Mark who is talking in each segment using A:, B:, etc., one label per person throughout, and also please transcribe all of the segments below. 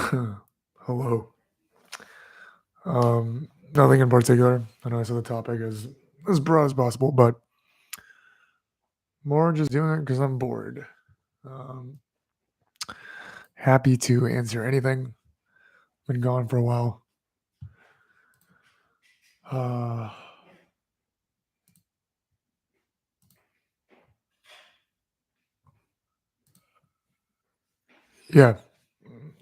A: Hello. Nothing in particular. I know I said the topic is as broad as possible, but more just doing it because I'm bored. Um, Happy to answer anything. Been gone for a while. Uh, yeah,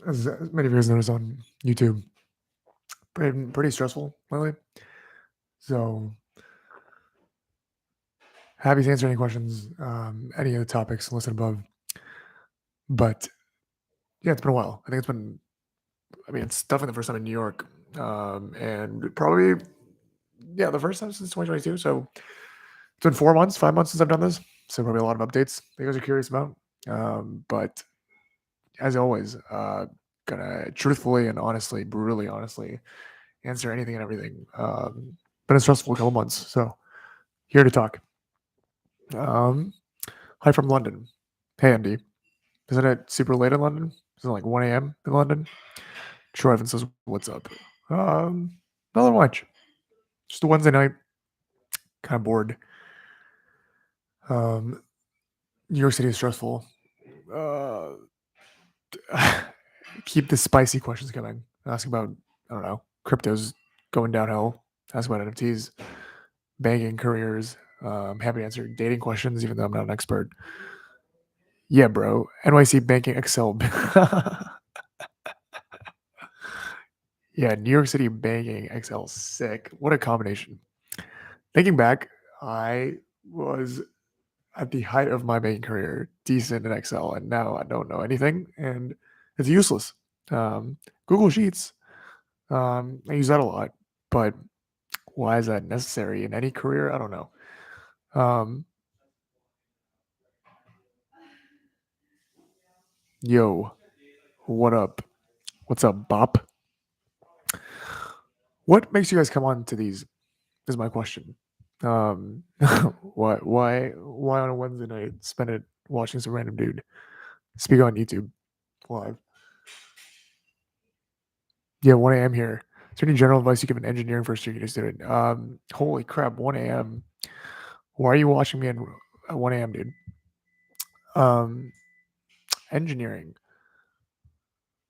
A: as many of you guys noticed on YouTube, pretty stressful lately. So happy to answer any questions, any of the topics listed above. But yeah, it's been a while. I think it's been. I mean, it's definitely the first time in New York, and probably yeah, the first time since 2022. So it's been 4 months, 5 months since I've done this. So probably a lot of updates that you guys are curious about. But as always, gonna truthfully and honestly, brutally honestly, answer anything and everything. Been a stressful couple months, so here to talk. Um, Hi from London. Hey Andy, isn't it super late in London? Isn't it like 1 a.m. in London? Troy Evans says, "What's up?" Nothing much. Just a Wednesday night, kind of bored. Um, New York City is stressful. Uh, Keep the spicy questions coming. Ask about, I don't know, cryptos going downhill. Ask about NFTs, banking careers. Happy to answer dating questions, even though I'm not an expert. Yeah, bro. NYC banking Excel. Yeah, New York City banking Excel. Sick. What a combination. Thinking back, I was at the height of my banking career, decent in Excel, and now I don't know anything, and it's useless. Um, Google Sheets, I use that a lot, but why is that necessary in any career? I don't know. Um, Yo, what up? What's up, Bop? What makes you guys come on to these? Is my question. Um, why on a Wednesday night spend it watching some random dude speak on YouTube live? Yeah, 1 a.m. here. Is there any general advice you give an engineering first year student? Holy crap, 1 a.m. Why are you watching me at 1 a.m., dude? Um, Engineering.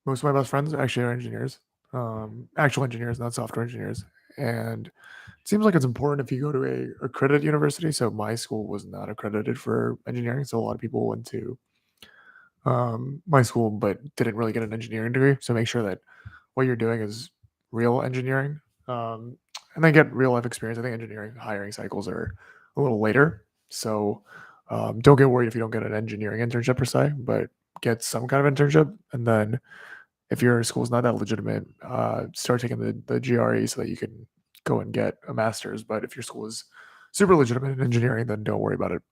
A: Most of my best friends actually are engineers, actual engineers, not software engineers. And it seems like it's important if you go to a accredited university. So my school was not accredited for engineering, so a lot of people went to my school but didn't really get an engineering degree. So make sure that what you're doing is real engineering, and then get real life experience. I think engineering hiring cycles are a little later, so don't get worried if you don't get an engineering internship per se, but get some kind of internship, and then if your school's not that legitimate, start taking the GRE so that you can go and get a master's. But if your school is super legitimate in engineering, then don't worry about it.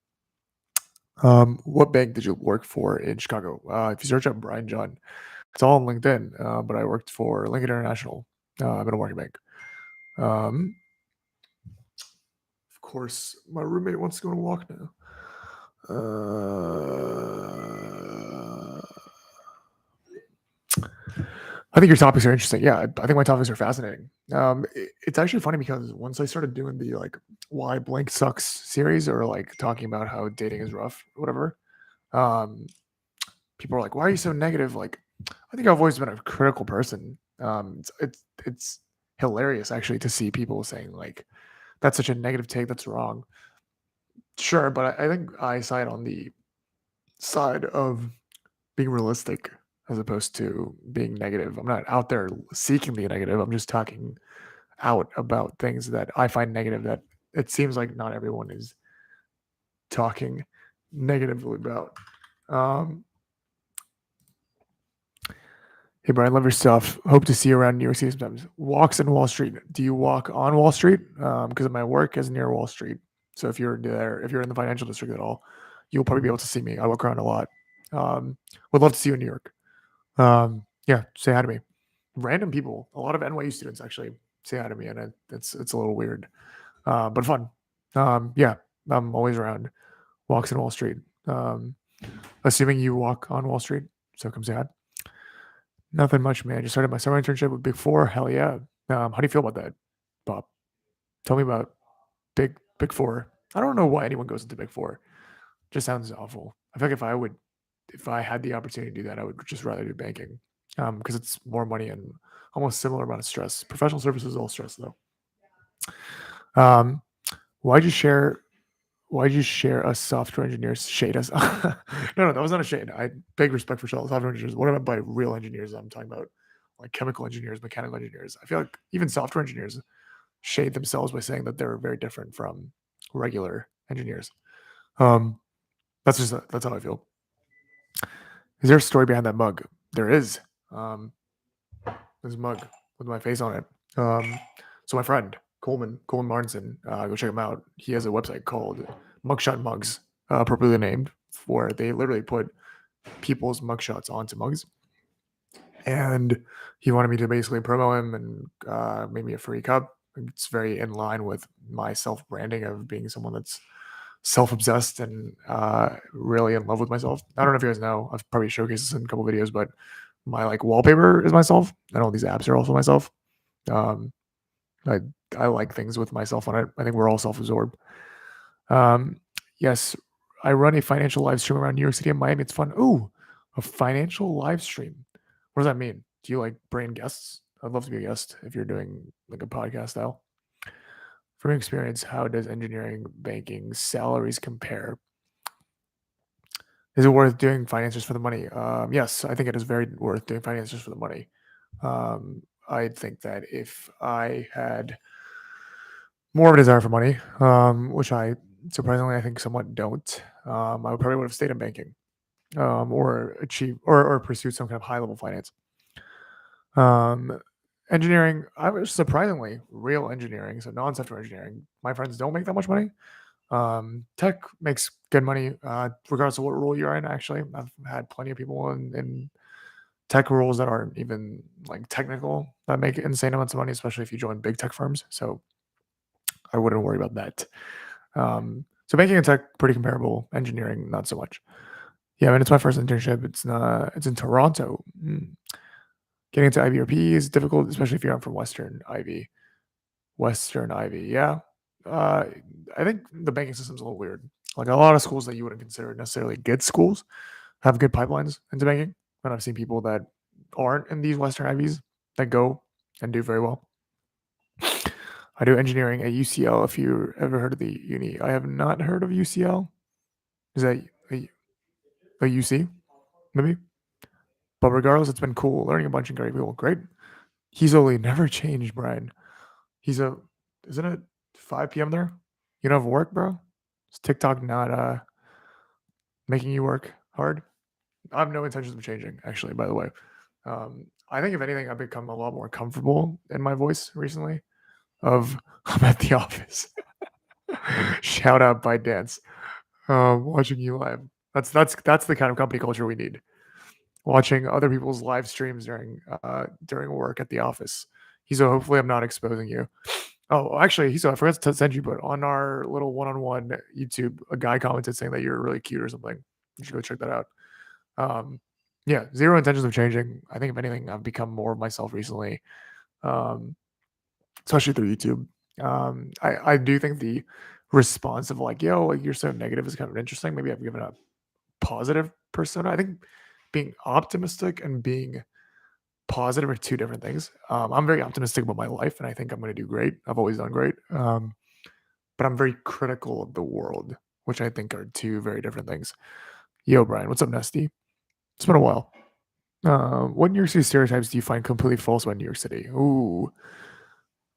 A: What bank did you work for in Chicago? If you search up Brian John, it's all on LinkedIn. But I worked for Lincoln International. I'm in a market bank. Um, of course, my roommate wants to go on a walk now. I think your topics are interesting. Yeah, I think my topics are fascinating. It's actually funny because once I started doing the like why blank sucks series or like talking about how dating is rough, whatever, um, people are like, "Why are you so negative?" Like, I think I've always been a critical person. It's hilarious actually to see people saying like, "That's such a negative take. That's wrong." Sure, but I think I side on the side of being realistic as opposed to being negative. I'm not out there seeking the negative. I'm just talking out about things that I find negative that it seems like not everyone is talking negatively about. Um, Hey Brian, love your stuff. Hope to see you around New York City sometimes. Walks in Wall Street. Do you walk on Wall Street? Because my work is near Wall Street. So if you're there, if you're in the financial district at all, you'll probably be able to see me. I walk around a lot. Would love to see you in New York. Yeah, say hi to me. Random people, a lot of NYU students actually say hi to me, and it's a little weird, but fun. Yeah, I'm always around. Walks in Wall Street. Assuming you walk on Wall Street, so come say hi. Nothing much, man. Just started my summer internship with Big Four. Hell yeah. How do you feel about that, Bob? Tell me about Big Four. I don't know why anyone goes into Big Four. Just sounds awful. I feel like if I had the opportunity to do that, I would just rather do banking, because it's more money and almost similar amount of stress. Professional services is all stress though. Um, why'd you share? Why'd you share us software engineers shade us? No, that was not a shade. I big respect for software engineers. What I meant by real engineers, I'm talking about like chemical engineers, mechanical engineers. I feel like even software engineers shade themselves by saying that they're very different from regular engineers. Um, that's how I feel. Is there a story behind that mug? There is. Um, there's a mug with my face on it. So my friend Coleman Martinson, go check him out. He has a website called Mugshot Mugs, appropriately named, where they literally put people's mugshots onto mugs. And he wanted me to basically promo him and made me a free cup. It's very in line with my self branding of being someone that's self-obsessed and really in love with myself. I don't know if you guys know. I've probably showcased this in a couple videos, but my like wallpaper is myself, and all these apps are also myself. Um, I I like things with myself on it. I think we're all self-absorbed. Um, yes, I run a financial live stream around New York City and Miami. It's fun. Ooh, a financial live stream. What does that mean? Do you like bring guests? I'd love to be a guest if you're doing like a podcast style. From your experience, how does engineering banking salaries compare? Is it worth doing finances for the money? Yes, I think it is very worth doing finances for the money. I think that if I had more of a desire for money, which I surprisingly I think somewhat don't, I probably would have stayed in banking, or achieve or pursue some kind of high level finance. Um, engineering, I was surprisingly real engineering, so non software engineering. My friends don't make that much money. Tech makes good money, regardless of what role you're in. Actually, I've had plenty of people in tech roles that aren't even like technical that make insane amounts of money, especially if you join big tech firms. So I wouldn't worry about that. So banking and tech pretty comparable. Engineering, not so much. Yeah, I mean it's my first internship. It's in Toronto. Getting into IB or PE is difficult, especially if you're not from Western Ivy. Western Ivy, yeah. Uh, I think the banking system's a little weird. Like a lot of schools that you wouldn't consider necessarily good schools have good pipelines into banking, and I've seen people that aren't in these Western Ivies that go and do very well. I do engineering at UCL. If you ever heard of the uni, I have not heard of UCL. Is that a UC maybe? But regardless, it's been cool learning a bunch of great people. Great. He's only never changed, Brian. He's a isn't it 5 p.m. there? You don't have work, bro? Is TikTok not making you work hard? I have no intentions of changing, actually, by the way. I think if anything, I've become a lot more comfortable in my voice recently. Of I'm at the office. Shout out by Dance. Watching you live. That's the kind of company culture we need. Watching other people's live streams during work at the office. So hopefully I'm not exposing you. Oh, actually, so I forgot to send you, but on our little one-on-one YouTube, a guy commented saying that you're really cute or something. You should go check that out. Yeah, zero intentions of changing. I think if anything, I've become more of myself recently, um, especially through YouTube. I do think the response of like, yo, like you're so negative is kind of interesting. Maybe I've given a positive persona. I think being optimistic and being positive are two different things. I'm very optimistic about my life, and I think I'm going to do great. I've always done great, but I'm very critical of the world, which I think are two very different things. Yo, Brian, what's up, Nesty? It's been a while. What New York City stereotypes do you find completely false about New York City? Ooh,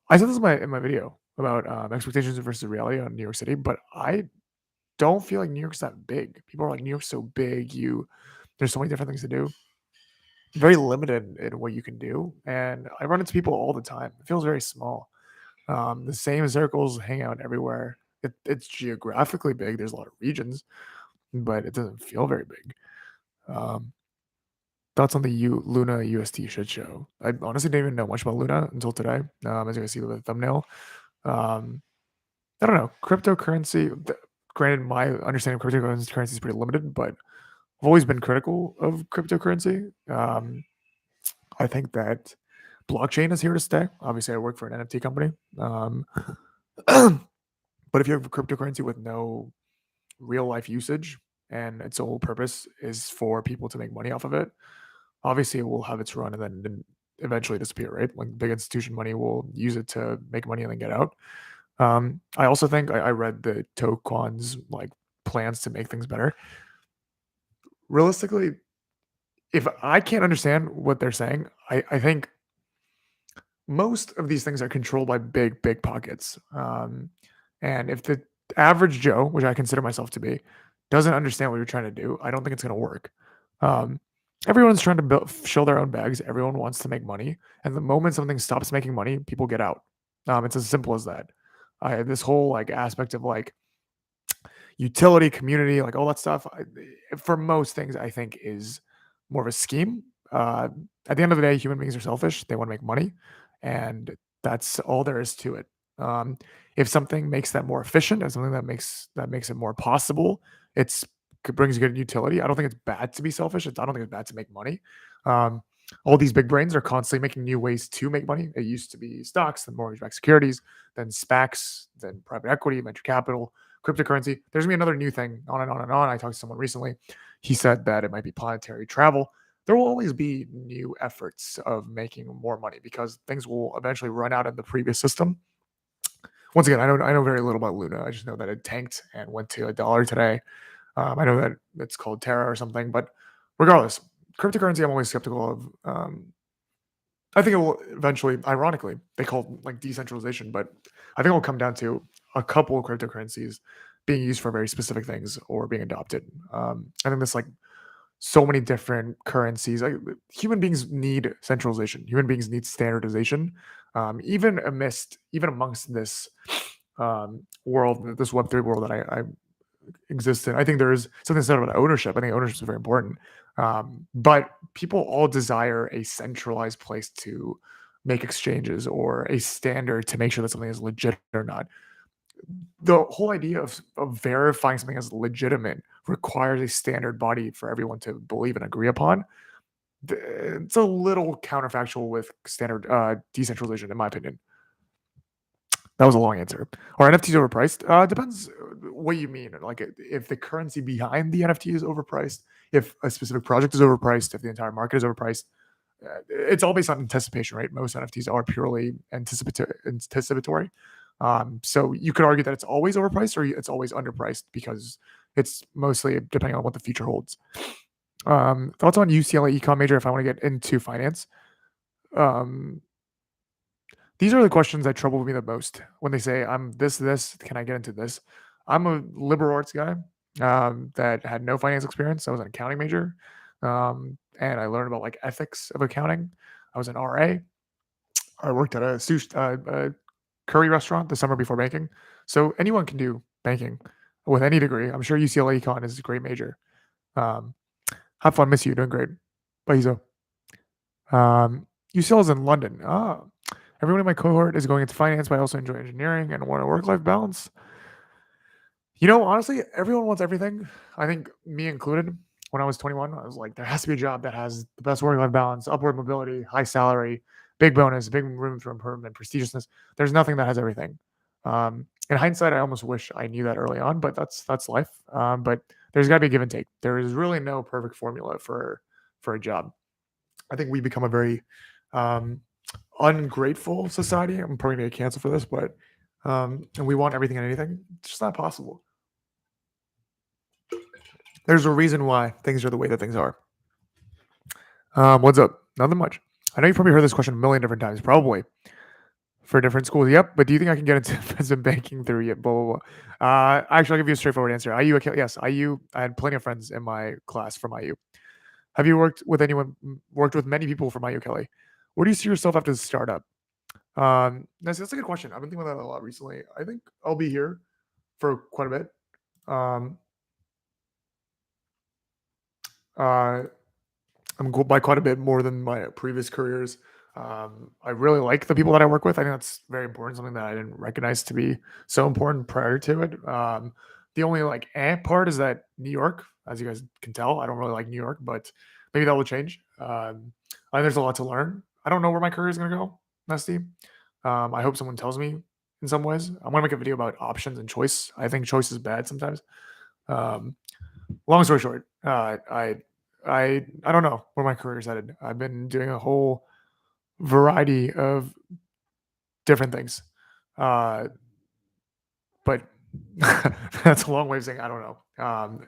A: I said this in my video about expectations versus reality on New York City, but I don't feel like New York's that big. People are like, New York's so big. There's so many different things to do. Very limited in what you can do, and I run into people all the time. It feels very small. The same circles hang out everywhere. It's geographically big. There's a lot of regions, but it doesn't feel very big. Um, Thoughts on the Luna UST shit show? I honestly didn't even know much about Luna until today. As you can see with the thumbnail, um, I don't know cryptocurrency. Granted, my understanding of cryptocurrency is pretty limited, but I've always been critical of cryptocurrency. I think that blockchain is here to stay. Obviously, I work for an NFT company. But if you have a cryptocurrency with no real life usage and its sole purpose is for people to make money off of it, obviously it will have its run and then eventually disappear, right? Like big institution money will use it to make money and then get out. I also think I read the Toquan's like plans to make things better. Realistically, if I can't understand what they're saying, I think most of these things are controlled by big pockets. And if the average Joe, which I consider myself to be, doesn't understand what you're trying to do, I don't think it's going to work. Um, Everyone's trying to show their own bags. Everyone wants to make money, and the moment something stops making money, people get out. It's as simple as that. This whole like aspect of like utility, community, like all that stuff, for most things, I think is more of a scheme. Uh, at the end of the day, human beings are selfish. They want to make money, and that's all there is to it. Um, if something makes that more efficient, if something that makes it more possible, it's it brings good utility. I don't think it's bad to be selfish. I don't think it's bad to make money. Um, all these big brains are constantly making new ways to make money. It used to be stocks, then mortgage-backed securities, then SPACs, then private equity, venture capital, cryptocurrency. There's gonna be another new thing, on and on and on. I talked to someone recently. He said that it might be planetary travel. There will always be new efforts of making more money because things will eventually run out of the previous system. Once again, I know very little about Luna. I just know that it tanked and went to $1 today. I know that it's called Terra or something, but regardless, cryptocurrency I'm always skeptical of. I think it will eventually, ironically, they call it like decentralization, but I think it will come down to a couple of cryptocurrencies being used for very specific things or being adopted. I think there's like so many different currencies. Like, human beings need centralization. Human beings need standardization. Even amongst this world, this Web3 world that I exist in, I think there is something said about ownership. I think ownership is very important. But people all desire a centralized place to make exchanges or a standard to make sure that something is legit or not. The whole idea of verifying something as legitimate requires a standard body for everyone to believe and agree upon. It's a little counterfactual with standard decentralization, in my opinion. That was a long answer. Are NFTs overpriced? Depends what you mean. Like if the currency behind the NFT is overpriced, if a specific project is overpriced, if the entire market is overpriced, it's all based on anticipation, right? Most NFTs are purely anticipatory. So you could argue that it's always overpriced or it's always underpriced because it's mostly depending on what the future holds. Thoughts on UCLA econ major if I want to get into finance? Um, these are the questions that trouble me the most when they say, I'm this, can I get into this? I'm a liberal arts guy that had no finance experience. I was an accounting major. And I learned about like ethics of accounting. I was an RA. I worked at a curry restaurant the summer before banking. So anyone can do banking with any degree. I'm sure UCLA econ is a great major. Um, have fun. Miss you. Doing great. Bye, Izo. UCL is in London. Everyone in my cohort is going into finance, but I also enjoy engineering and want a work-life balance. Honestly, everyone wants everything. I think me included. When I was 21, I was like, there has to be a job that has the best work-life balance, upward mobility, high salary, big bonus, big room for improvement, prestigiousness. There's nothing that has everything. In hindsight, I almost wish I knew that early on, but that's life. But there's got to be a give and take. There is really no perfect formula for a job. I think we become a very ungrateful society. I'm probably gonna get canceled for this, but and we want everything and anything. It's just not possible. There's a reason why things are the way that things are. What's up? Nothing much. I know you've probably heard this question a million different times, probably for different schools. Yep, but do you think I can get into investment banking through it? Blah blah blah. Actually, I'll give you a straightforward answer. IU, yes, IU. I had plenty of friends in my class from IU. Have you worked with many people from IU, Kelly? Where do you see yourself after the startup? That's a good question. I've been thinking about that a lot recently. I think I'll be here for quite a bit. Um, uh, I'm by quite a bit more than my previous careers. I really like the people that I work with. I think that's very important. Something that I didn't recognize to be so important prior to it. The only like part is that New York, as you guys can tell, I don't really like New York, but maybe that will change. I think there's a lot to learn. I don't know where my career is going to go, Nesty. I hope someone tells me in some ways. I want to make a video about options and choice. I think choice is bad sometimes. Um, Long story short, I don't know where my career is headed. I've been doing a whole variety of different things. Uh, but that's a long way of saying I don't know.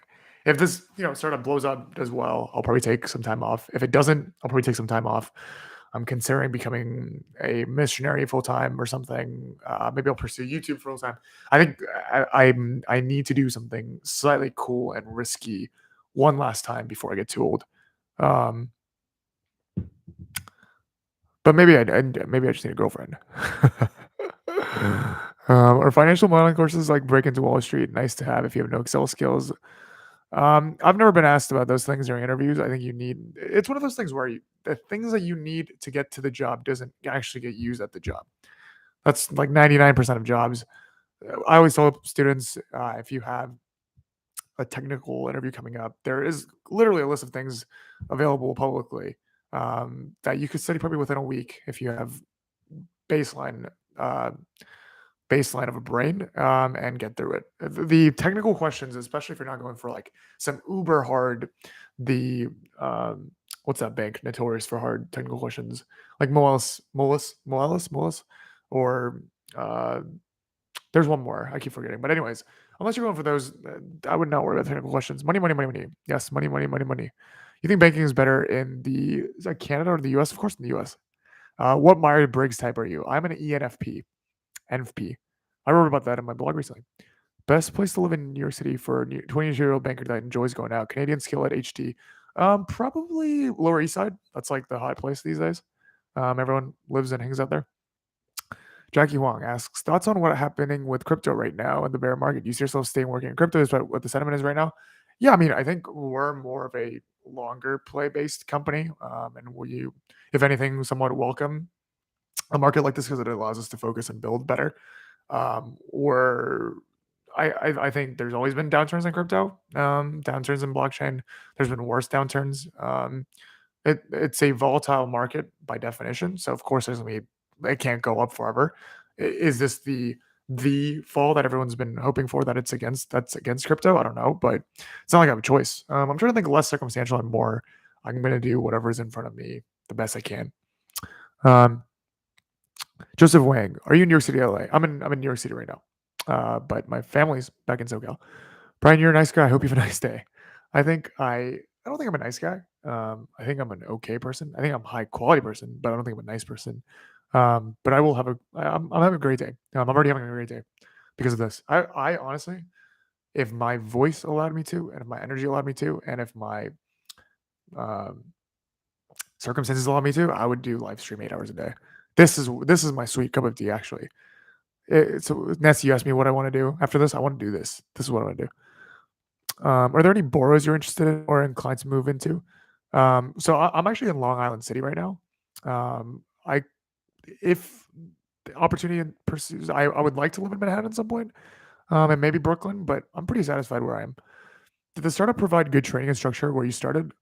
A: If this startup blows up as well, I'll probably take some time off. If it doesn't, I'll probably take some time off. I'm considering becoming a missionary full time or something. Maybe I'll pursue YouTube full time. I think I need to do something slightly cool and risky one last time before I get too old. Um, but maybe I just need a girlfriend. Or financial modeling courses like Break into Wall Street, nice to have if you have no Excel skills. I've never been asked about those things during interviews. I think it's one of those things where the things that you need to get to the job doesn't actually get used at the job. That's like 99% of jobs. I always tell students if you have a technical interview coming up, there is literally a list of things available publicly that you could study probably within a week if you have baseline uh, baseline of a brain and get through it. The technical questions, especially if you're not going for like some uber hard, the what's that bank notorious for hard technical questions like Moelis, or uh, there's one more I keep forgetting. But anyways, unless you're going for those, I would not worry about technical questions. Money, money, money, money. Yes, money, money, money, money. You think banking is better in is that Canada or the U.S.? Of course, in the U.S. What Myers Briggs type are you? I'm an ENFP. NFP. I wrote about that in my blog recently. Best place to live in New York City for a 20-year-old banker that enjoys going out. Canadian skill at HT. Probably Lower East Side. That's like the hot place these days. Everyone lives and hangs out there. Jackie Huang asks thoughts on what's happening with crypto right now in the bear market. Do you see yourself staying working in crypto? Is that what the sentiment is right now? Yeah, I mean, I think we're more of a longer play based company, and if anything, somewhat welcome a market like this because it allows us to focus and build better. Or I think there's always been downturns in crypto, downturns in blockchain. There's been worse downturns. It's a volatile market by definition, so of course there's gonna be it can't go up forever. Is this the fall that everyone's been hoping for that's against crypto? I don't know, but it's not like I have a choice. I'm trying to think less circumstantial and more. I'm gonna do whatever's in front of me the best I can. Um, Joseph Wang, are you in New York City, LA? I'm in New York City right now, but my family's back in SoCal. Brian, you're a nice guy. I hope you have a nice day. I don't think I'm a nice guy. I think I'm an okay person. I think I'm a high quality person, but I don't think I'm a nice person. But I will have I'm having a great day. I'm already having a great day because of this. I honestly, if my voice allowed me to, and if my energy allowed me to, and if my um, circumstances allowed me to, I would do live stream 8 hours a day. This is my sweet cup of tea, actually. So, Nancy, you asked me what I want to do after this. I want to do this. This is what I want to do. Are there any boroughs you're interested in or inclined to move into? I'm actually in Long Island City right now. I if the opportunity pursues, I would like to live in Manhattan at some point, and maybe Brooklyn, but I'm pretty satisfied where I am. Did the startup provide good training and structure where you started?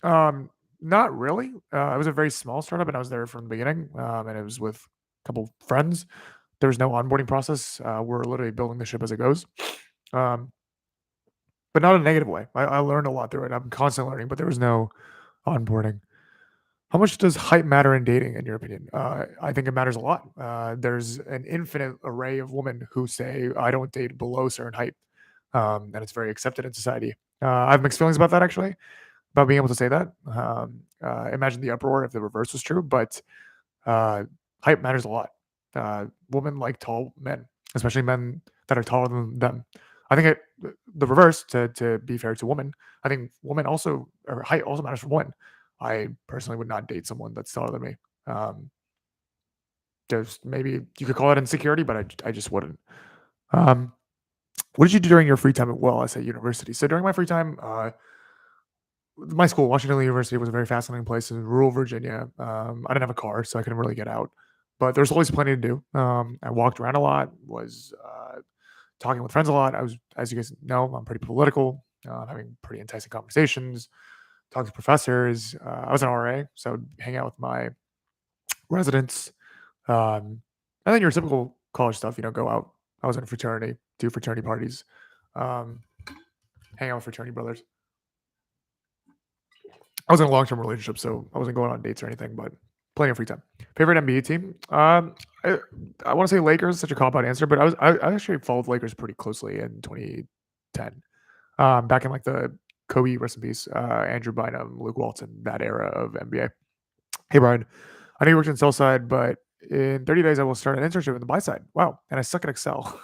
A: Um, Not really. It was a very small startup, and I was there from the beginning, and it was with a couple friends. There was no onboarding process. We're literally building the ship as it goes. Um, but not in a negative way. I learned a lot through it. I'm constantly learning, but there was no onboarding. How much does height matter in dating, in your opinion? I think it matters a lot. There's an infinite array of women who say, I don't date below a certain height. And it's very accepted in society. I have mixed feelings about that, actually, about being able to say that. Imagine the uproar if the reverse was true, but uh, height matters a lot. Women like tall men, especially men that are taller than them. I think the reverse, to be fair to women, I think women also, or height also matters for women. I personally would not date someone that's taller than me. Um, there's maybe you could call it insecurity, but I just wouldn't. Um, what did you do during your free time at Wells at university? So during my free time, my school, Washington University, was a very fascinating place in rural Virginia. I didn't have a car, so I couldn't really get out, but there was always plenty to do. I walked around a lot. Was talking with friends a lot. As you guys know, I'm pretty political, having pretty enticing conversations, talking to professors. I was an RA, so I'd hang out with my residents. And then your typical college stuff, go out. I was in a fraternity, do fraternity parties, um, hang out with fraternity brothers. I was in a long-term relationship, so I wasn't going on dates or anything, but plenty of free time. Favorite NBA team? I want to say Lakers. Such a cop-out answer, but I actually followed Lakers pretty closely in 2010. Back in like the Kobe, rest in peace, Andrew Bynum, Luke Walton, that era of NBA. Hey Brian, I know you worked in sell side, but in 30 days I will start an internship in the buy side. Wow, and I suck at Excel.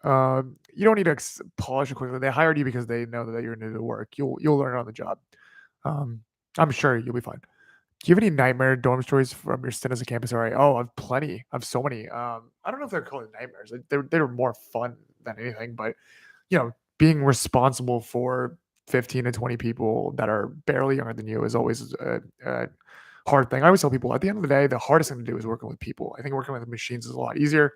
A: You don't need to polish it quickly. They hired you because they know that you're going to do the work. You'll learn it on the job. I'm sure you'll be fine. Do you have any nightmare dorm stories from your stint as a campus RA? Oh, I've plenty. I've so many. I don't know if they're called nightmares. They were more fun than anything, but being responsible for 15 to 20 people that are barely younger than you is always a hard thing. I always tell people at the end of the day, the hardest thing to do is working with people. I think working with machines is a lot easier.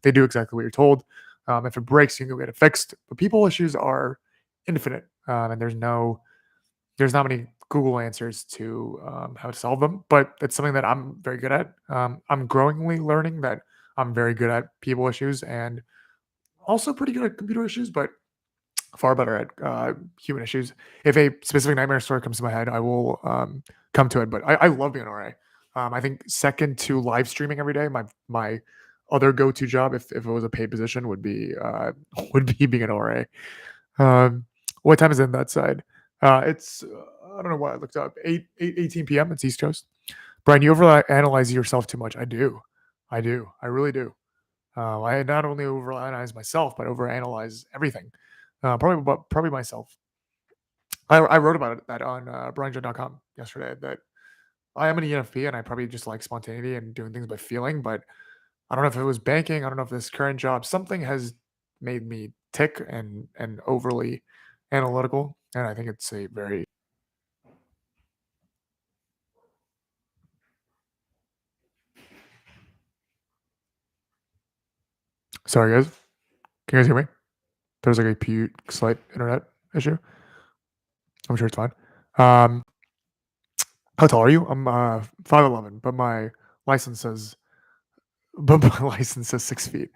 A: They do exactly what you're told. If it breaks, you can go get it fixed. But people issues are infinite, and there's not many Google answers to how to solve them. But it's something that I'm very good at. I'm growingly learning that I'm very good at people issues and also pretty good at computer issues, but far better at human issues. If a specific nightmare story comes to my head, I will come to it. But I love being an RA. I think second to live streaming every day, my other go-to job, if it was a paid position, would be would be being an RA. What time is it in that side? It's I don't know what I looked up. 18 p.m. It's East Coast. Brian, you overanalyze yourself too much. I do. I really do. I not only overanalyze myself, but overanalyze everything. Probably myself. I wrote about that on brianjoe.com yesterday, that I am an ENFP and I probably just like spontaneity and doing things by feeling, but I don't know if it was banking, I don't know if this current job, something has made me tick and overly analytical, and I think it's a very sorry guys. Can you guys hear me? There's like a slight internet issue. I'm sure it's fine. How tall are you? I'm 5'11", but my license says 6 feet.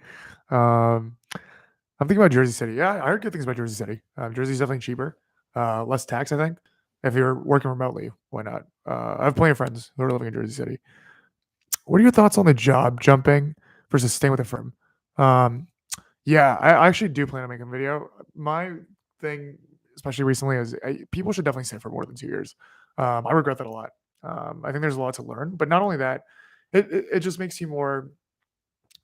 A: Um, I'm thinking about Jersey City. Yeah, I heard good things about Jersey City. Jersey's definitely cheaper, less tax, I think. If you're working remotely, why not? I have plenty of friends who are living in Jersey City. What are your thoughts on the job jumping versus staying with a firm? Um, yeah, I actually do plan on making a video. My thing, especially recently, is people should definitely stay for more than 2 years. I regret that a lot. I think there's a lot to learn, but not only that, it just makes you more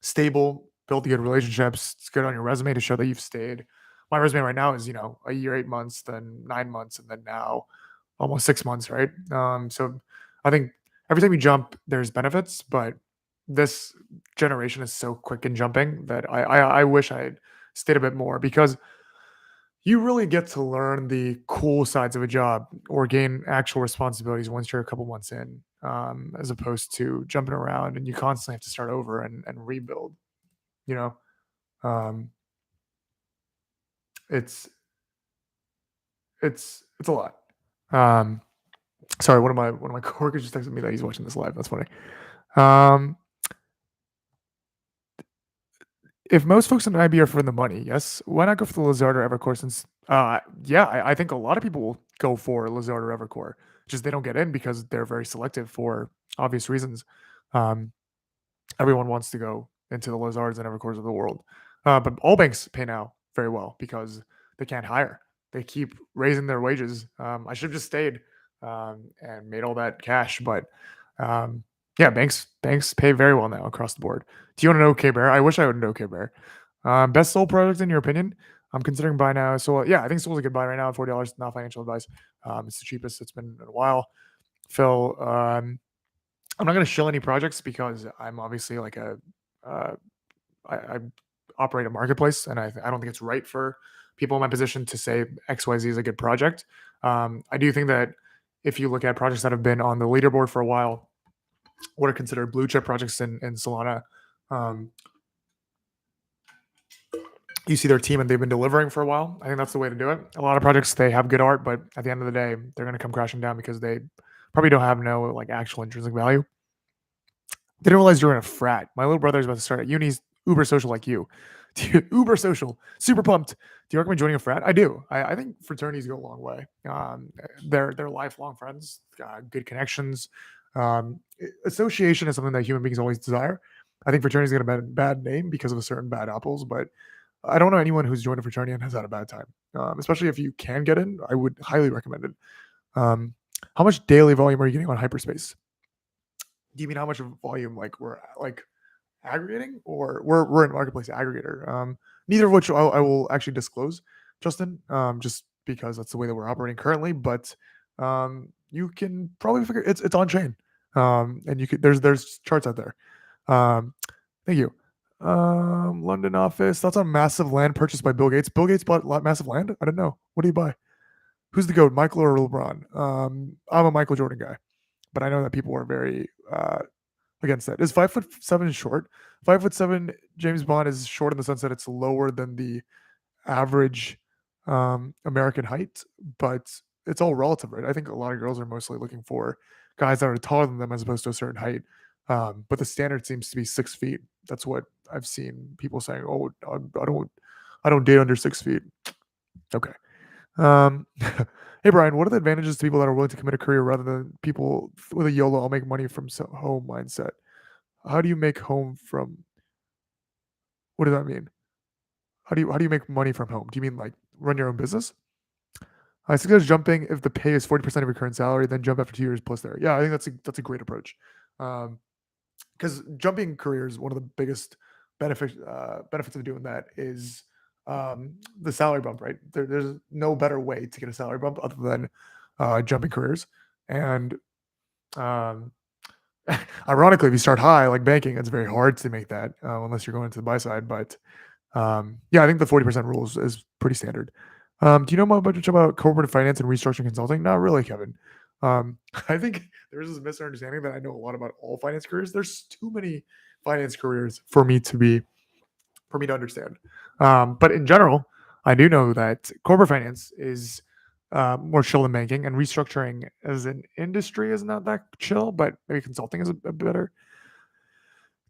A: stable, build good relationships. It's good on your resume to show that you've stayed. My resume right now is, a year, 8 months, then 9 months, and then now almost 6 months, right? So I think every time you jump, there's benefits, but this generation is so quick in jumping that I wish I had stayed a bit more, because you really get to learn the cool sides of a job or gain actual responsibilities once you're a couple months in, as opposed to jumping around and you constantly have to start over and rebuild. You know, um, it's it's a lot. Um, sorry, one of my coworkers just texted me that he's watching this live. That's funny. Um, if most folks in IB are for the money, yes, why not go for the Lazard or Evercore? Since, yeah, I think a lot of people will go for Lazard or Evercore. Just they don't get in because they're very selective for obvious reasons. Um, Everyone wants to go into the Lazards and Evercores of the world, but all banks pay now very well because they can't hire. They keep raising their wages. I should have just stayed and made all that cash, but yeah, banks pay very well now across the board. Do you want to know K Bear? I wish I would know K Bear. Best Soul product in your opinion? I'm considering buy now. So yeah, I think Soul's a good buy right now. $40, not financial advice. It's the cheapest it's been in a while. Phil, I'm not going to shill any projects because I'm obviously like uh, I operate a marketplace, and I don't think it's right for people in my position to say XYZ is a good project. I do think that if you look at projects that have been on the leaderboard for a while, what are considered blue chip projects in Solana, um, you see their team and they've been delivering for a while. I think that's the way to do it. A lot of projects, they have good art, but at the end of the day, they're going to come crashing down because they probably don't have no like actual intrinsic value. Didn't realize you were in a frat. My little brother's about to start at uni. He's uber social like you. Dude, uber social. Super pumped. Do you recommend joining a frat? I do. I think fraternities go a long way. They're lifelong friends, good connections. Association is something that human beings always desire. I think fraternities get a bad name because of a certain bad apples, but I don't know anyone who's joined a fraternity and has had a bad time. Especially if you can get in, I would highly recommend it. Um, how much daily volume are you getting on hyperspace? Do you mean how much of volume like we're like aggregating, or we're in marketplace aggregator? Neither of which I will actually disclose, Justin, just because that's the way that we're operating currently. But you can probably figure it's on chain, and you could there's charts out there. Um, thank you. London office. That's a massive land purchased by Bill Gates. Bill Gates bought massive land. I don't know. What do you buy? Who's the goat, Michael or LeBron? I'm a Michael Jordan guy, but I know that people are very against that. Is 5'7" short? 5'7" James Bond is short in the sense that it's lower than the average American height, but it's all relative, right? I think a lot of girls are mostly looking for guys that are taller than them as opposed to a certain height. But the standard seems to be 6 feet. That's what I've seen people saying. Oh, I don't date under 6 feet. Okay. Hey Brian, what are the advantages to people that are willing to commit a career rather than people with a YOLO, I'll make money from home mindset? How do you make home from? What does that mean? How do you make money from home? Do you mean like run your own business? I suggest jumping if the pay is 40% of your current salary, then jump after 2 years plus there. Yeah, I think that's a great approach. Because jumping careers, one of the biggest benefits of doing that is the salary bump. Right, there's no better way to get a salary bump other than jumping careers. And um, ironically, if you start high, like banking, it's very hard to make that unless you're going to the buy side. But yeah, I think the 40% rule is pretty standard. Do you know much about corporate finance and restructuring consulting? Not really, Kevin. I think there's this misunderstanding that I know a lot about all finance careers. There's too many finance careers for me to understand. But in general, I do know that corporate finance is more chill than banking, and restructuring as an industry is not that chill, but maybe consulting is a better.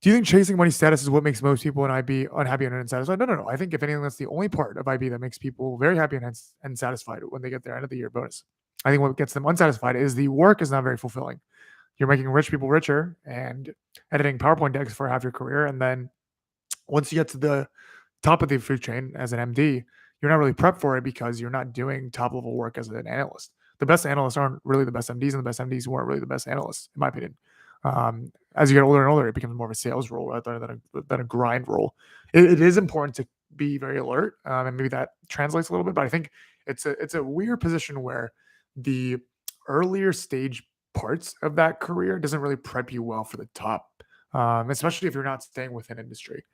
A: Do you think chasing money status is what makes most people in IB unhappy and unsatisfied? No. I think if anything, that's the only part of IB that makes people very happy and satisfied when they get their end of the year bonus. I think what gets them unsatisfied is the work is not very fulfilling. You're making rich people richer and editing PowerPoint decks for half your career, and then once you get to the top of the food chain as an MD, you're not really prepped for it because you're not doing top level work as an analyst. The best analysts aren't really the best MDs, and the best MDs weren't really the best analysts, in my opinion. As you get older and older, it becomes more of a sales role rather than a grind role. It is important to be very alert, and maybe that translates a little bit. But I think it's a weird position where the earlier stage parts of that career doesn't really prep you well for the top, especially if you're not staying within industry.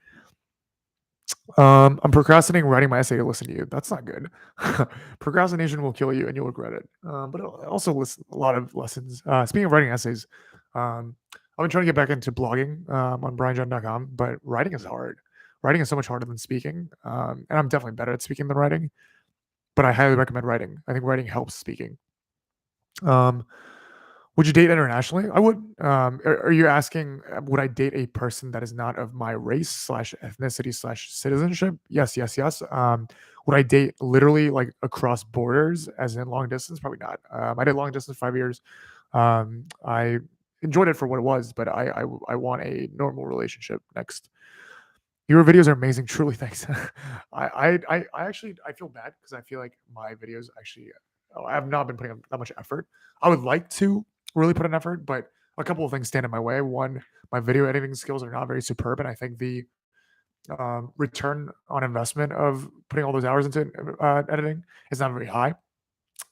A: I'm procrastinating writing my essay to listen to you. That's not good. Procrastination will kill you and you'll regret it. But it also listen a lot of lessons. Speaking of writing essays, I've been trying to get back into blogging on brianjohn.com, but writing is hard. Writing is so much harder than speaking. And I'm definitely better at speaking than writing, but I highly recommend writing. I think writing helps speaking. Would you date internationally? I would. Are you asking, would I date a person that is not of my race slash ethnicity slash citizenship? Yes, yes, yes. Would I date literally like across borders, as in long distance? Probably not. I did long distance 5 years. I enjoyed it for what it was, but I want a normal relationship next. Your videos are amazing. Truly, thanks. I actually I feel bad because I feel like my videos actually I have not been putting up that much effort. I would like to really put an effort, but a couple of things stand in my way. One, my video editing skills are not very superb, and I think the return on investment of putting all those hours into editing is not very high.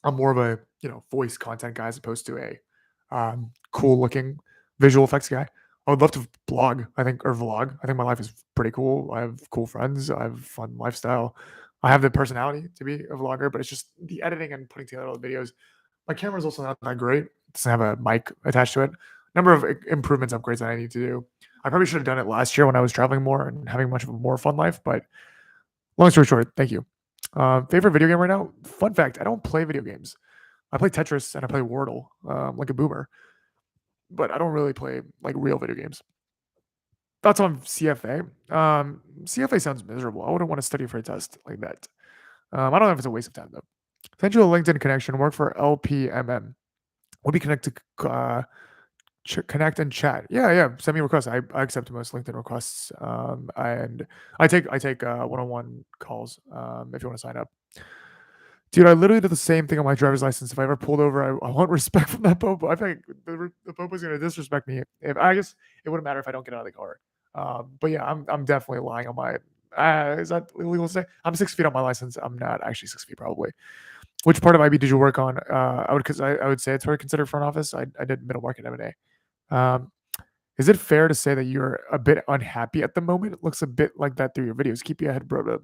A: I'm more of a voice content guy as opposed to a cool looking visual effects guy. I would love to blog, I think, or vlog. I think my life is pretty cool. I have cool friends. I have fun lifestyle. I have the personality to be a vlogger, but it's just the editing and putting together all the videos. My camera is also not that great. It doesn't have a mic attached to it. Number of improvements, upgrades that I need to do. I probably should have done it last year when I was traveling more and having much of a more fun life, but Long story short, thank you. Favorite video game right now? Fun fact: I don't play video games. I play Tetris and I play Wordle, like a boomer, but I don't really play like real video games. Thoughts on CFA? CFA sounds miserable. I wouldn't want to study for a test like that. I don't know if it's a waste of time though. Send you a LinkedIn connection. Work for LPMM. We'll be connected. Connect and chat. Yeah. Send me requests. I accept most LinkedIn requests. And I take one-on-one calls. If you want to sign up. Dude, I literally did the same thing on my driver's license. If I ever pulled over, I want respect from that popo. I think the popo's gonna disrespect me. If I guess it wouldn't matter if I don't get out of the car. But yeah, I'm definitely lying on my. Is that illegal to say? I'm 6 feet on my license. I'm not actually 6 feet probably. Which part of IB did you work on? I would say it's what I consider front office. I did middle market M&A. Is it fair to say that you're a bit unhappy at the moment? It looks a bit like that through your videos. Keep your head, brother.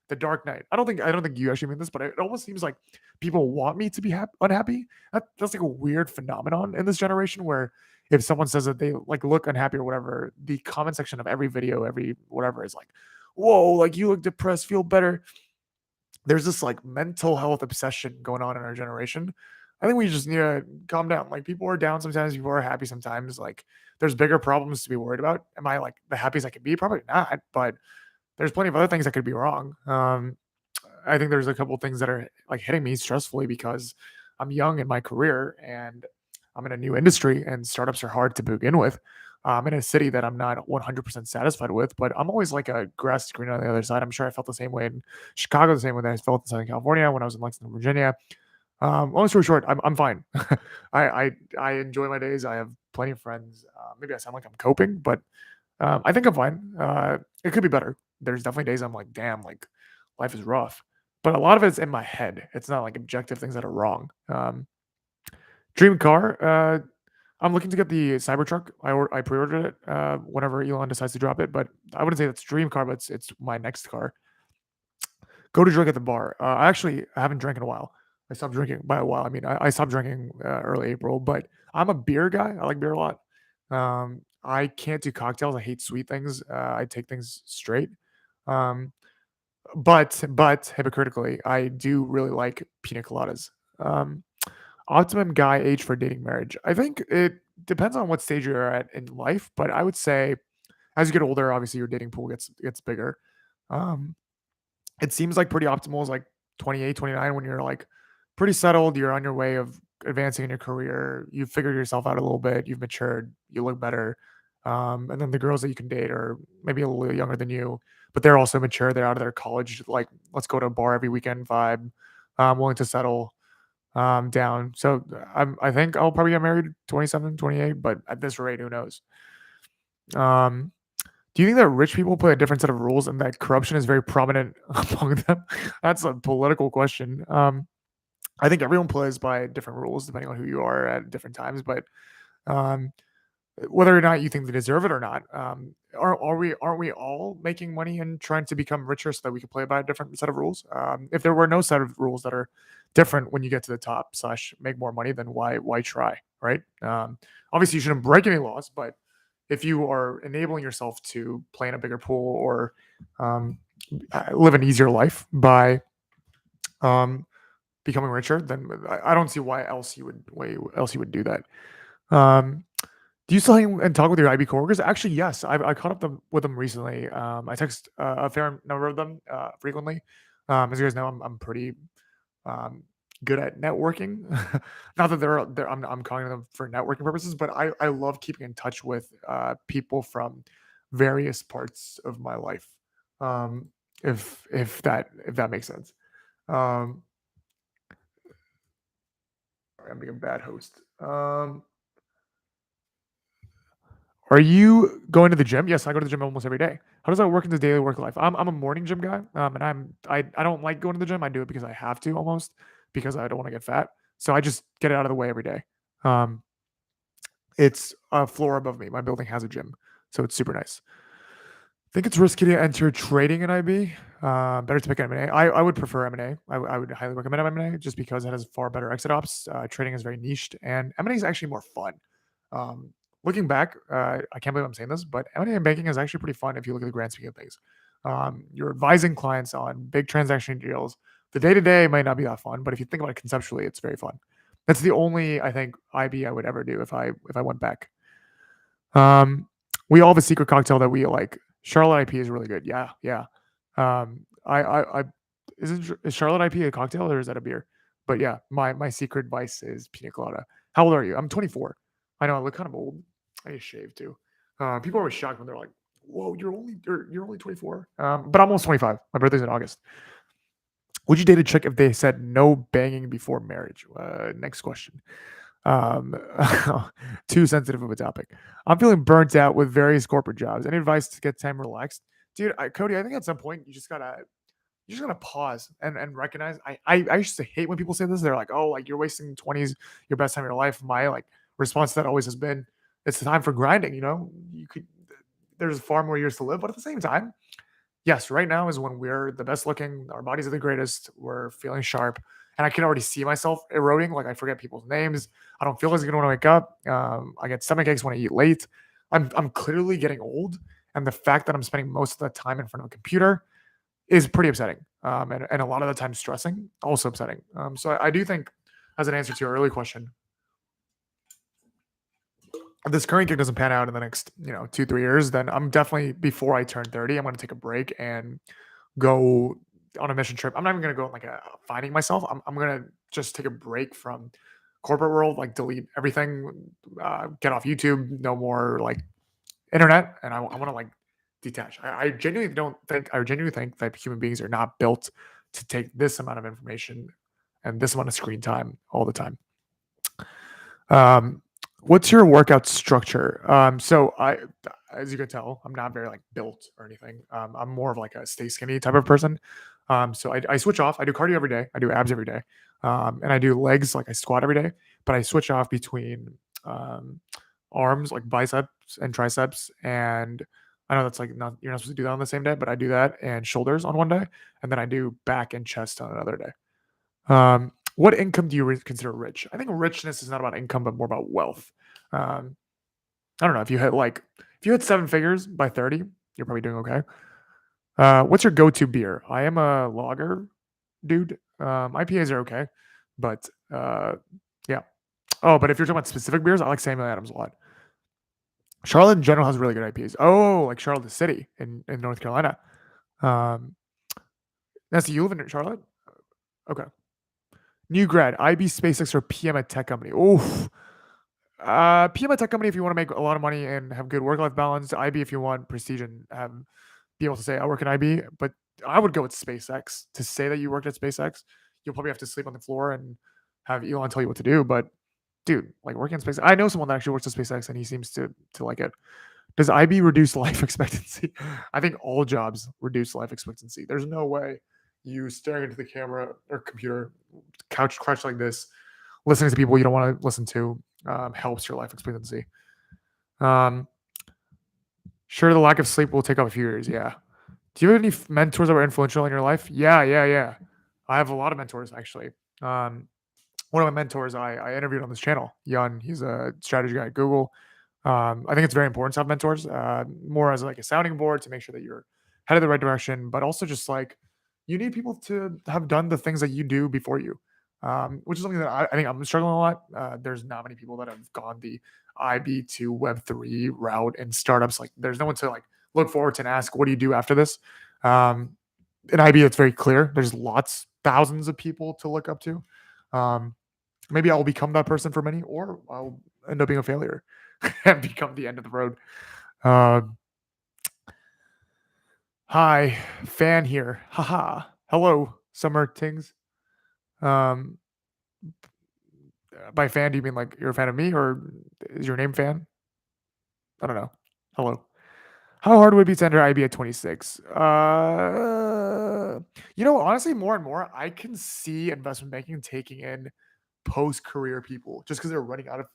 A: The Dark Knight. I don't think you actually mean this, but it almost seems like people want me to be unhappy. That's like a weird phenomenon in this generation where if someone says that they like look unhappy or whatever, the comment section of every video, every whatever is like, "Whoa, like you look depressed, feel better." There's this like mental health obsession going on in our generation. I think we just need to calm down. Like people are down sometimes, people are happy sometimes. Like there's bigger problems to be worried about. Am I like the happiest I can be? Probably not, but there's plenty of other things that could be wrong. I think there's a couple of things that are like hitting me stressfully because I'm young in my career and I'm in a new industry and startups are hard to begin with. I'm in a city that I'm not 100% satisfied with, but I'm always like a grass is greener on the other side. I'm sure I felt the same way in Chicago, the same way that I felt in Southern California when I was in Lexington, Virginia. Long story short, I'm fine. I enjoy my days. I have plenty of friends. Maybe I sound like I'm coping, but I think I'm fine. It could be better. There's definitely days I'm like, damn, like life is rough. But a lot of it's in my head. It's not like objective things that are wrong. Dream car. I'm looking to get the Cybertruck. I pre-ordered it whenever Elon decides to drop it. But I wouldn't say that's dream car, but it's my next car. Go to drink at the bar. I haven't drank in a while. I stopped drinking by a while. I mean, I stopped drinking early April, but I'm a beer guy. I like beer a lot. I can't do cocktails. I hate sweet things. I take things straight. Um, but hypocritically, I do really like pina coladas. Um, Optimum guy age for dating marriage. I think it depends on what stage you're at in life, but I would say as you get older, obviously your dating pool gets bigger. Um, it seems like pretty optimal is like 28, 29 when you're like pretty settled, you're on your way of advancing in your career, you've figured yourself out a little bit, you've matured, you look better. And then the girls that you can date are maybe a little younger than you, but they're also mature. They're out of their college, like let's go to a bar every weekend vibe, willing to settle down. So I think I'll probably get married 27, 28, but at this rate, who knows? Um, do you think that rich people play a different set of rules and that corruption is very prominent among them? That's a political question. I think everyone plays by different rules depending on who you are at different times, but um, whether or not you think they deserve it or not, aren't we all making money and trying to become richer so that we can play by a different set of rules? If there were no set of rules that are different when you get to the top slash make more money, then why try, right? Obviously, you shouldn't break any laws, but if you are enabling yourself to play in a bigger pool or um, live an easier life by um, becoming richer, then I don't see why else you would do that. Um, do you still hang and talk with your IB coworkers? Actually, yes. I caught up with them recently. I text a fair number of them frequently. As you guys know, I'm pretty um, good at networking. Not that I'm calling them for networking purposes, but I love keeping in touch with people from various parts of my life. Um, if that makes sense. Um, I'm being a bad host. Are you going to the gym? Yes, I go to the gym almost every day. How does that work in the daily work life? I'm a morning gym guy, and I don't like going to the gym. I do it because I have to almost because I don't want to get fat. So I just get it out of the way every day. Um, it's a floor above me. My building has a gym, so it's super nice. Think it's risky to enter trading in IB. Better to pick M&A. I would prefer M&A. I would highly recommend M&A just because it has far better exit ops. Trading is very niched, and M&A is actually more fun. Looking back, I can't believe I'm saying this, but M&A and banking is actually pretty fun if you look at the grand scheme of things. You're advising clients on big transaction deals. The day to day might not be that fun, but if you think about it conceptually, it's very fun. That's the only I think IB I would ever do if I went back. Um, we all have a secret cocktail that we like. Charlotte IP is really good. Yeah, yeah. I is Charlotte IP a cocktail or is that a beer? But yeah, my secret vice is pina colada. How old are you? I'm 24. I know I look kind of old. I just shaved too. People are always shocked when they're like, "Whoa, you're only 24." But I'm almost 25. My birthday's in August. Would you date a chick if they said no banging before marriage? Next question. Um, too sensitive of a topic. I'm feeling burnt out with various corporate jobs. Any advice to get time relaxed, dude? Cody, I think at some point you just gotta pause and recognize. I used to hate when people say this. They're like, oh, like you're wasting 20s, your best time of your life. My like response to that always has been, it's the time for grinding. You could. There's far more years to live, but at the same time, yes, right now is when we're the best looking, our bodies are the greatest, we're feeling sharp, and I can already see myself eroding. Like I forget people's names. I don't feel as good when I wake up. I get stomach aches when I eat late. I'm clearly getting old, and the fact that I'm spending most of the time in front of a computer is pretty upsetting. And a lot of the time stressing, also upsetting. So I do think, as an answer to your early question, if this current gig doesn't pan out in the next 2-3 years, then I'm definitely before I turn 30, I'm going to take a break and go on a mission trip. I'm not even gonna go on like a finding myself. I'm gonna just take a break from corporate world, like delete everything, get off YouTube, no more like internet, and I want to like detach. I genuinely think that human beings are not built to take this amount of information and this amount of screen time all the time. Um, what's your workout structure? So as you can tell, I'm not very like built or anything. I'm more of like a stay skinny type of person. So I switch off. I do cardio every day. I do abs every day, and I do legs like I squat every day. But I switch off between um, arms like biceps and triceps, and I know that's like not you're not supposed to do that on the same day, but I do that and shoulders on one day, and then I do back and chest on another day. What income do you consider rich? I think richness is not about income, but more about wealth. Um, I don't know if you hit 7 figures by 30, you're probably doing okay. What's your go-to beer? I am a lager dude. IPAs are okay, but yeah. Oh, but if you're talking about specific beers, I like Samuel Adams a lot. Charlotte in general has really good IPAs. Oh, like Charlotte the city in North Carolina. Um, Nancy, you live in Charlotte? Okay. New grad, IB SpaceX or PM at tech company. Oof. PM at tech company if you want to make a lot of money and have good work-life balance. IB if you want prestige and be able to say I work in IB. But I would go with SpaceX. To say that you worked at SpaceX, you'll probably have to sleep on the floor and have Elon tell you what to do. But dude, like working in SpaceX, I know someone that actually works at SpaceX and he seems to like it. Does IB reduce life expectancy? I think all jobs reduce life expectancy. There's no way you staring into the camera or computer, couch crouch like this, listening to people you don't want to listen to, helps your life expectancy. Um, sure, the lack of sleep will take off a few years. Yeah. Do you have any mentors that were influential in your life? Yeah, yeah, yeah. I have a lot of mentors actually. Um, one of my mentors I interviewed on this channel, Yun. He's a strategy guy at Google. I think it's very important to have mentors, more as like a sounding board to make sure that you're headed the right direction, but also just like you need people to have done the things that you do before you, which is something that I think I'm struggling a lot. There's not many people that have gone the IB to Web3 route in startups. Like, there's no one to like look forward to and ask, "What do you do after this?" Um, in IB, it's very clear. There's thousands of people to look up to. Um, maybe I'll become that person for many, or I'll end up being a failure and become the end of the road. Um, hi, fan here. Haha. Hello, Summer Tings. Um, by fan, do you mean like you're a fan of me, or is your name fan? I don't know. Hello. How hard would it be to enter IB at 26? Honestly, more and more, I can see investment banking taking in post-career people just because they're running out of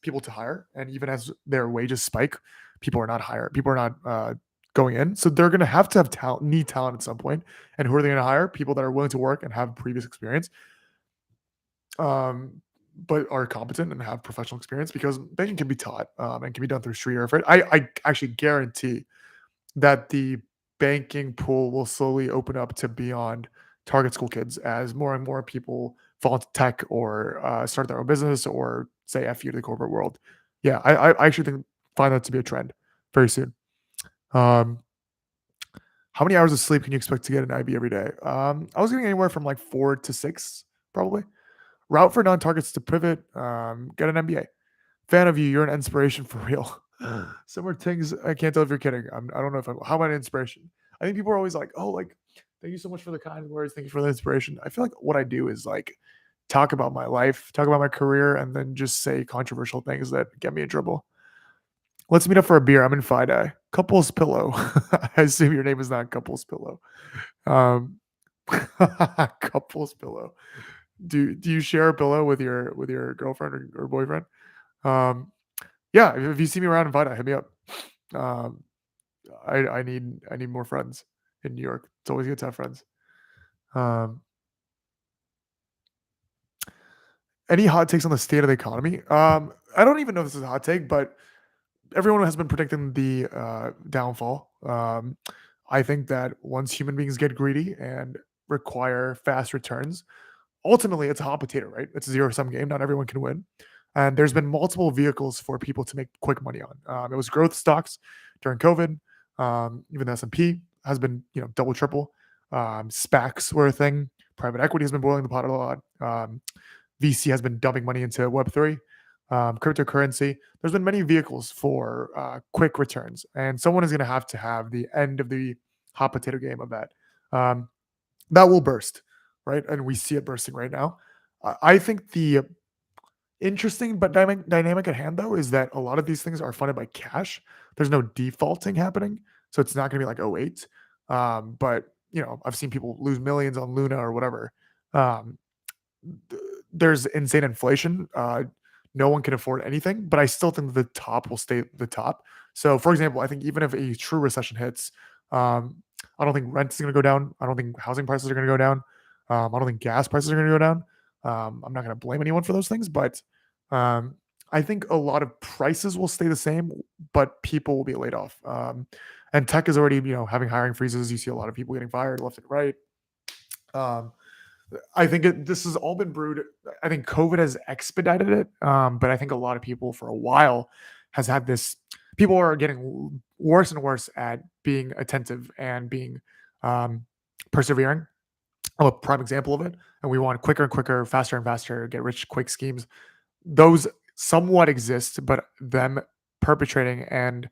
A: people to hire, and even as their wages spike, people are not hired. People are not going in, so they're going to have talent, need talent at some point. And who are they going to hire? People that are willing to work and have previous experience, um, but are competent and have professional experience because banking can be taught and can be done through street or effort. I actually guarantee that the banking pool will slowly open up to beyond target school kids as more and more people fall into tech or start their own business or say F you to the corporate world. Yeah, I actually find that to be a trend very soon. Um, how many hours of sleep can you expect to get an IB every day? I was getting anywhere from like 4 to 6, probably. Route for non-targets to pivot. Get an MBA. Fan of you. You're an inspiration for real. Similar things. I can't tell if you're kidding. I don't know if I'm. How about inspiration? I think people are always like, "Oh, like, thank you so much for the kind words. Thank you for the inspiration." I feel like what I do is like talk about my life, talk about my career, and then just say controversial things that get me in trouble. Let's meet up for a beer. I'm in FIDE. Couples Pillow. I assume your name is not Couples Pillow. Um, Couples Pillow. Do you share a pillow with your girlfriend or boyfriend? Um, yeah, if you see me around in FIDE, hit me up. Um, I need more friends in New York. It's always good to have friends. Um, any hot takes on the state of the economy? I don't even know if this is a hot take, but everyone has been predicting the downfall. I think that once human beings get greedy and require fast returns, ultimately it's a hot potato, right? It's a zero sum game. Not everyone can win. And there's been multiple vehicles for people to make quick money on. It was growth stocks during COVID. Even the S&P has been, double, triple. SPACs were a thing. Private equity has been boiling the pot a lot. VC has been dumping money into Web3, cryptocurrency. There's been many vehicles for quick returns, and someone is going to have the end of the hot potato game of that. Um, that will burst, right? And we see it bursting right now. I think the interesting but dynamic at hand, though, is that a lot of these things are funded by cash. There's no defaulting happening, so it's not going to be like '08. But I've seen people lose millions on Luna or whatever. Um, there's insane inflation. No one can afford anything, but I still think the top will stay the top. So, for example, I think even if a true recession hits, um, I don't think rent is going to go down. I don't think housing prices are going to go down. I don't think gas prices are going to go down. I'm not going to blame anyone for those things, but um, I think a lot of prices will stay the same, but people will be laid off. And tech is already, having hiring freezes. You see a lot of people getting fired left and right. Um, I think this has all been brewed. I think COVID has expedited it, but I think a lot of people for a while has had this. People are getting worse and worse at being attentive and being persevering. I'm a prime example of it, and we want quicker and quicker, faster and faster, get rich quick schemes. Those somewhat exist, but them perpetrating and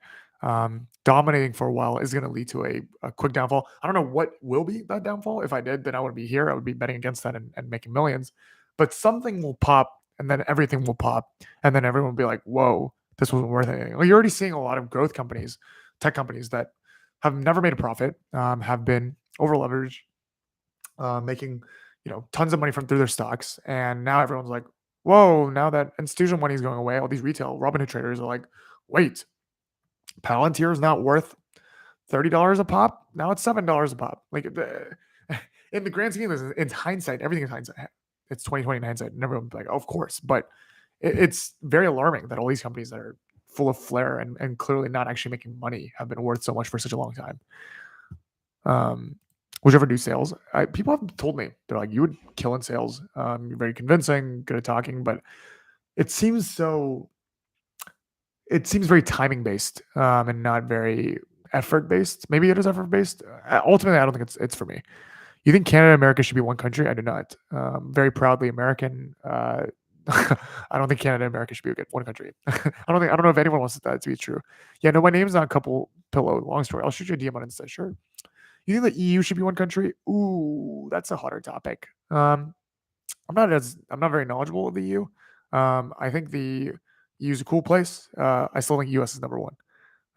A: dominating for a while is going to lead to a quick downfall. I don't know what will be that downfall. If I did, then I wouldn't be here. I would be betting against that and making millions. But something will pop, and then everything will pop, and then everyone will be like, "Whoa, this wasn't worth anything." Well, you're already seeing a lot of growth companies, tech companies that have never made a profit, have been over leveraged, making tons of money from through their stocks, and now everyone's like, "Whoa!" Now that institutional money is going away, all these retail Robinhood traders are like, "Wait, Palantir is not worth $30 a pop. Now it's $7 a pop." Like in the grand scheme, in hindsight, everything is hindsight. It's 2020 in hindsight, and everyone's like, "Of course," but it's very alarming that all these companies that are full of flair and clearly not actually making money have been worth so much for such a long time. Um, would you ever do sales? People have told me they're like, "You would kill in sales. You're very convincing, good at talking," but it seems so. It seems very timing based, and not very effort based. Maybe it is effort based. Ultimately, I don't think it's for me. You think Canada and America should be one country? I do not. Very proudly American. I don't think Canada and America should be one country. I don't know if anyone wants that to be true. Yeah, no, my name's not Couple Pillow. Long story. I'll shoot you a DM on Insta. Sure. You think the EU should be one country? Ooh, that's a hotter topic. I'm not very knowledgeable of the EU. I think the EU is a cool place. I still think US is number one.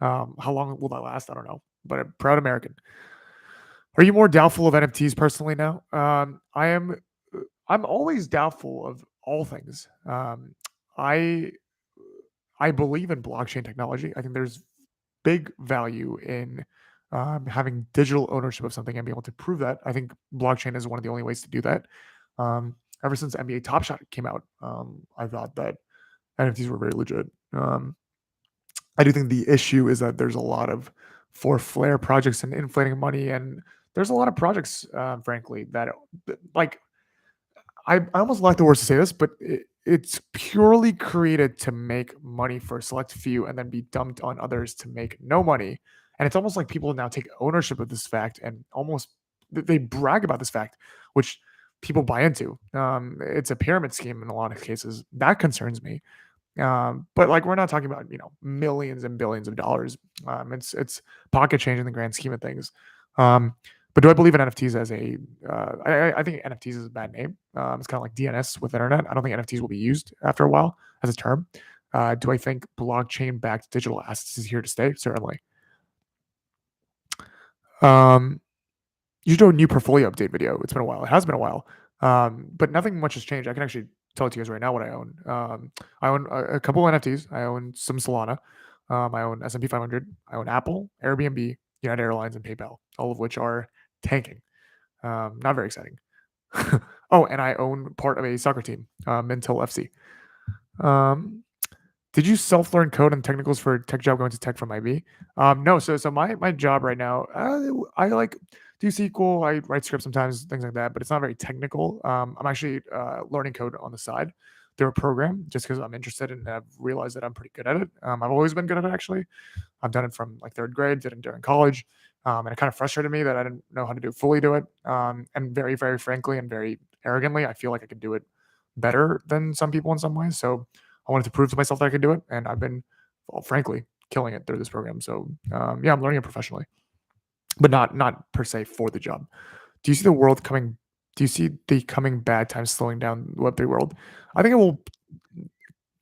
A: How long will that last? I don't know. But a proud American. Are you more doubtful of NFTs personally now? I am. I'm always doubtful of all things. I I believe in blockchain technology. I think there's big value in having digital ownership of something and being able to prove that. I think blockchain is one of the only ways to do that. Ever since NBA Top Shot came out, I thought that NFTs were very legit. I do think the issue is that there's a lot of for flare projects and inflating money. And there's a lot of projects, frankly, that like I almost like the words to say this, but it's purely created to make money for a select few and then be dumped on others to make no money. And it's almost like people now take ownership of this fact and almost they brag about this fact, which people buy into. It's a pyramid scheme in a lot of cases. That concerns me. But like we're not talking about millions and billions of dollars. It's pocket change in the grand scheme of things. Um, but do I believe in NFTs as a? I think NFTs is a bad name. It's kind of like DNS with internet. I don't think NFTs will be used after a while as a term. Do I think blockchain backed digital assets is here to stay? Certainly. Um, you should do a new portfolio update video. It's been a while. It has been a while. But nothing much has changed. I can actually tell it to you guys right now what I own. I own a couple NFTs. I own some Solana. I own S&P 500. I own Apple, Airbnb, United Airlines, and PayPal, all of which are tanking. Not very exciting. Oh, and I own part of a soccer team, Mintel FC. Um, did you self-learn code and technicals for a tech job going to tech from IB? No. So my job right now, I like do SQL. I write scripts sometimes, things like that, but it's not very technical. I'm actually learning code on the side through a program just because I'm interested and I've realized that I'm pretty good at it. I've always been good at it actually. I've done it from like third grade, did it during college, and it kind of frustrated me that I didn't know how to fully do it. And very, very frankly and very arrogantly, I feel like I could do it better than some people in some ways. So I wanted to prove to myself that I could do it, and I've been, well, frankly, killing it through this program. So yeah, I'm learning it professionally, but not per se for the job. Do you see the world coming? Do you see the coming bad times slowing down the Web3 world? I think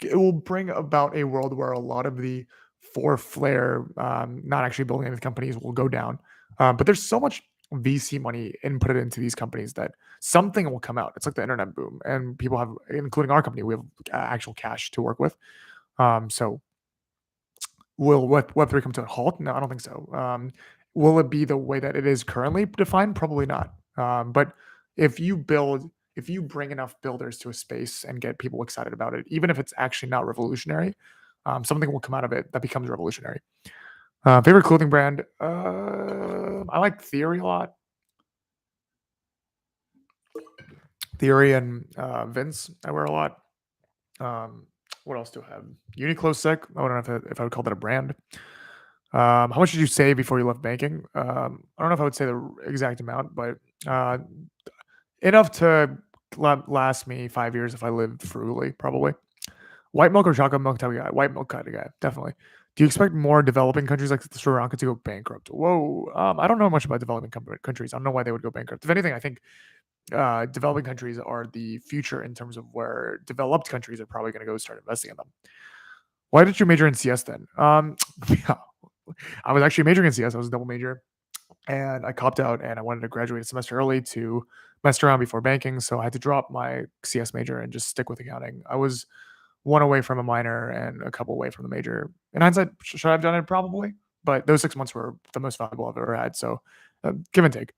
A: it will bring about a world where a lot of the for flair, not actually building any companies will go down. But there's so much VC money inputted into these companies that something will come out. It's like the internet boom, and people have, including our company, we have actual cash to work with. So will Web3 come to a halt? No, I don't think so. Will it be the way that it is currently defined? Probably not. But if you build, if you bring enough builders to a space and get people excited about it, even if it's actually not revolutionary, something will come out of it that becomes revolutionary. Favorite clothing brand? I like Theory a lot. Theory and Vince, I wear a lot. Um, what else do I have? Uniqlo's sick. I don't know if I would call that a brand. How much did you save before you left banking? I don't know if I would say the exact amount, but uh, enough to last me 5 years if I lived frugally, probably. White milk or chocolate milk type of guy? White milk kind of guy, definitely. Do you expect more developing countries like Sri Lanka to go bankrupt? Whoa, I don't know much about developing countries. I don't know why they would go bankrupt. If anything, I think developing countries are the future in terms of where developed countries are probably going to go start investing in them. Why did you major in CS then? Yeah, I was actually majoring in CS. I was a double major, and I copped out, and I wanted to graduate a semester early to mess around before banking. So I had to drop my CS major and just stick with accounting. I was one away from a minor and a couple away from the major. In hindsight, should I have done it? Probably, but those 6 months were the most valuable I've ever had. So give and take.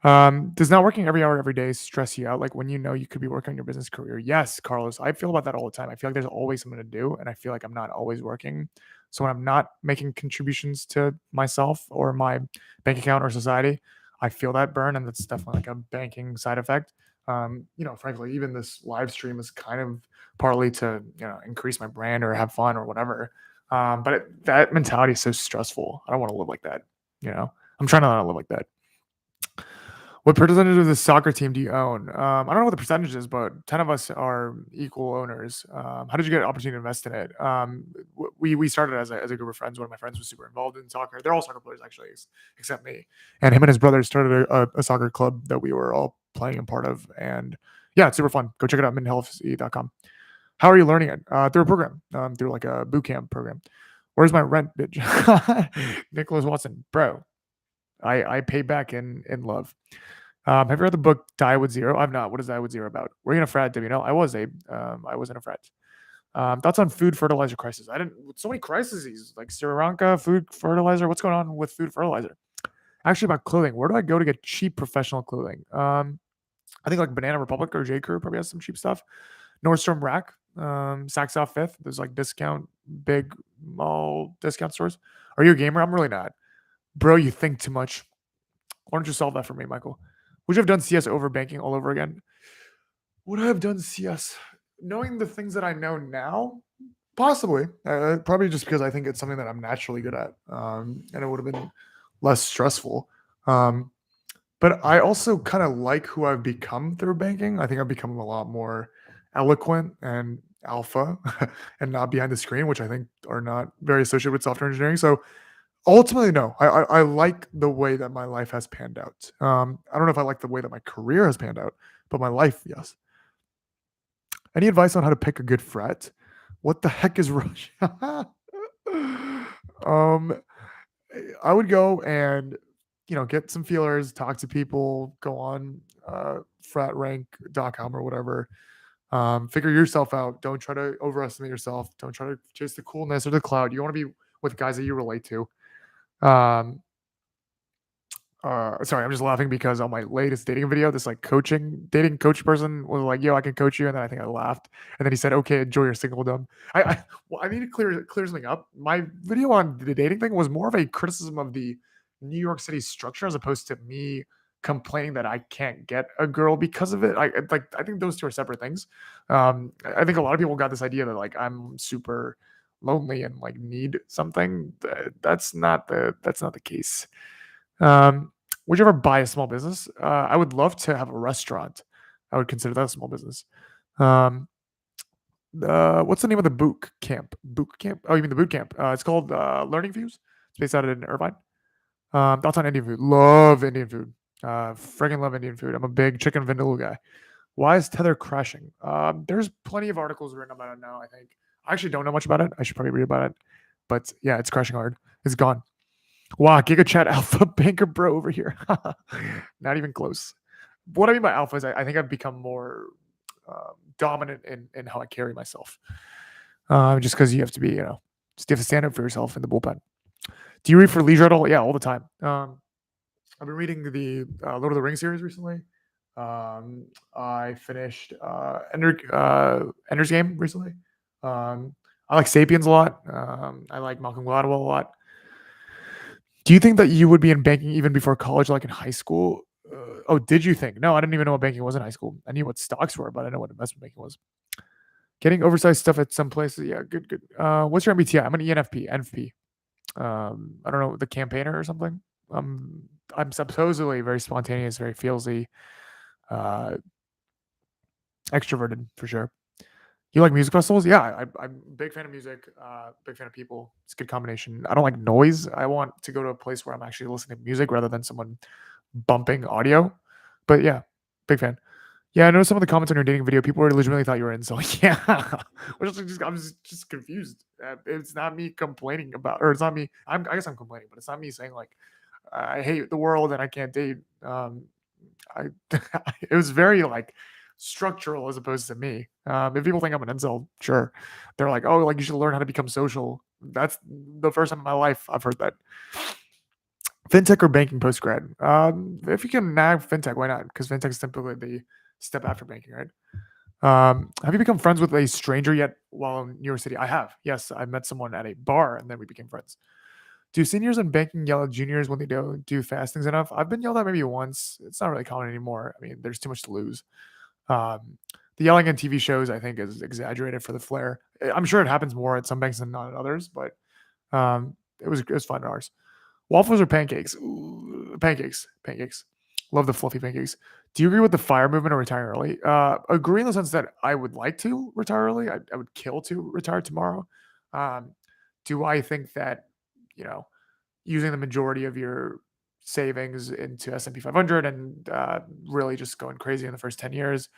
A: Does not working every hour every day stress you out? Like when you know you could be working on your business career? Yes, Carlos. I feel about that all the time. I feel like there's always something to do, and I feel like I'm not always working. So when I'm not making contributions to myself or my bank account or society, I feel that burn, and that's definitely like a banking side effect. Frankly, even this live stream is kind of partly to increase my brand or have fun or whatever. But that mentality is so stressful. I don't want to live like that. I'm trying to not live like that. What percentage of the soccer team do you own? I don't know what the percentage is, but 10 of us are equal owners. How did you get an opportunity to invest in it? We started as a group of friends. One of my friends was super involved in soccer. They're all soccer players, actually, except me. And him and his brother started a soccer club that we were all playing a part of. And yeah, it's super fun. Go check it out, minhealthc.com. How are you learning it? Through a program, through like a boot camp program. Where's my rent, bitch? Nicholas Watson, bro. I pay back in love. Have you read the book Die with Zero? I've not. What is Die with Zero about? Were you in a frat? Did you know? I was in a frat. Thoughts on food fertilizer crisis? I didn't. So many crises like Sri Lanka, food fertilizer. What's going on with food fertilizer? Actually, about clothing. Where do I go to get cheap professional clothing? I think like Banana Republic or J Crew probably has some cheap stuff. Nordstrom Rack, Saks Off Fifth. There's like big mall discount stores. Are you a gamer? I'm really not. Bro, you think too much. Why don't you solve that for me, Michael? Would you have done CS over banking all over again? Would I have done CS? Knowing the things that I know now, possibly. Probably just because I think it's something that I'm naturally good at, and it would have been less stressful. Um, but I also kind of like who I've become through banking. I think I've become a lot more eloquent and alpha and not behind the screen, which I think are not very associated with software engineering. So ultimately, no, I like the way that my life has panned out. I don't know if I like the way that my career has panned out, but my life, yes. Any advice on how to pick a good fret? What the heck is Rush? um, I would go and get some feelers, talk to people, go on fratrank.com or whatever. Figure yourself out. Don't try to overestimate yourself. Don't try to chase the coolness or the cloud. You want to be with guys that you relate to. Um, sorry, I'm just laughing because on my latest dating video, this like dating coach person was like, "Yo, I can coach you," and then I think I laughed, and then he said, "Okay, enjoy your singledom." Well, I need to clear something up. My video on the dating thing was more of a criticism of the New York City structure as opposed to me complaining that I can't get a girl because of it. I think those two are separate things. I think a lot of people got this idea that like I'm super lonely and like need something. That's not the case. Would you ever buy a small business? I would love to have a restaurant. I would consider that a small business. Um, what's the name of the boot camp? Boot camp? Oh, you mean the boot camp? It's called Learning Views. It's based out in Irvine. Thoughts on Indian food? Love Indian food. Friggin' love Indian food. I'm a big chicken vindaloo guy. Why is Tether crashing? There's plenty of articles written about it now. I think I actually don't know much about it. I should probably read about it. But yeah, it's crashing hard. It's gone. Wow, Giga Chat Alpha Banker Bro over here. Not even close. What I mean by alpha is I think I've become more dominant in how I carry myself. Just because you have to be, just you have to stand up for yourself in the bullpen. Do you read for leisure at all? Yeah, all the time. I've been reading the Lord of the Rings series recently. I finished Ender's Game recently. I like Sapiens a lot. I like Malcolm Gladwell a lot. Do you think that you would be in banking even before college, like in high school? Oh, did you think? No, I didn't even know what banking was in high school. I knew what stocks were, but I didn't know what investment banking was. Getting oversized stuff at some places. Yeah, good, good. What's your MBTI? I'm an ENFP, NFP. I don't know, the campaigner or something. I'm supposedly very spontaneous, very feelsy, uh, extroverted for sure. You like music festivals? Yeah, I'm a big fan of music, big fan of people. It's a good combination. I don't like noise. I want to go to a place where I'm actually listening to music rather than someone bumping audio. But yeah, big fan. Yeah, I know some of the comments on your dating video, people legitimately thought you were in. So yeah, I'm just confused. It's not me complaining about, or it's not me. I guess I'm complaining, but it's not me saying like I hate the world and I can't date. I it was very like structural as opposed to me. If people think I'm an incel, sure, they're like, oh, like you should learn how to become social. That's the first time in my life I've heard that. Fintech or banking post grad? If you can nag fintech, why not? Because fintech is typically the step after banking, right? Have you become friends with a stranger yet while in New York City? I have. Yes, I met someone at a bar and then we became friends. Do seniors in banking yell at juniors when they don't do fastings enough? I've been yelled at maybe once. It's not really common anymore. I mean, there's too much to lose. Um, the yelling in TV shows, I think, is exaggerated for the flair. I'm sure it happens more at some banks than not at others, but it was fun at ours. Waffles or pancakes? Ooh, pancakes. Love the fluffy pancakes. Do you agree with the fire movement or retiring early? Agree in the sense that I would like to retire early. I would kill to retire tomorrow. Um, do I think that you know using the majority of your savings into S&P 500 and really just going crazy in the first 10 years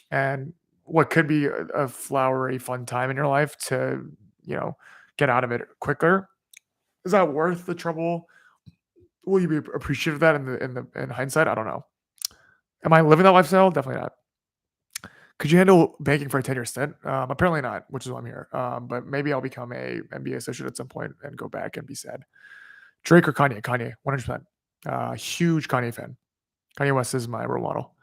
A: and what could be a flowery fun time in your life to get out of it quicker, is that worth the trouble? Will you be appreciative of that in hindsight? I don't know. Am I living that lifestyle? Definitely not. Could you handle banking for a 10-year stint? Apparently not, which is why I'm here. But maybe I'll become a MBA associate at some point and go back and be sad. Drake or Kanye? Kanye, 100%. Huge Kanye fan. Kanye West is my role model.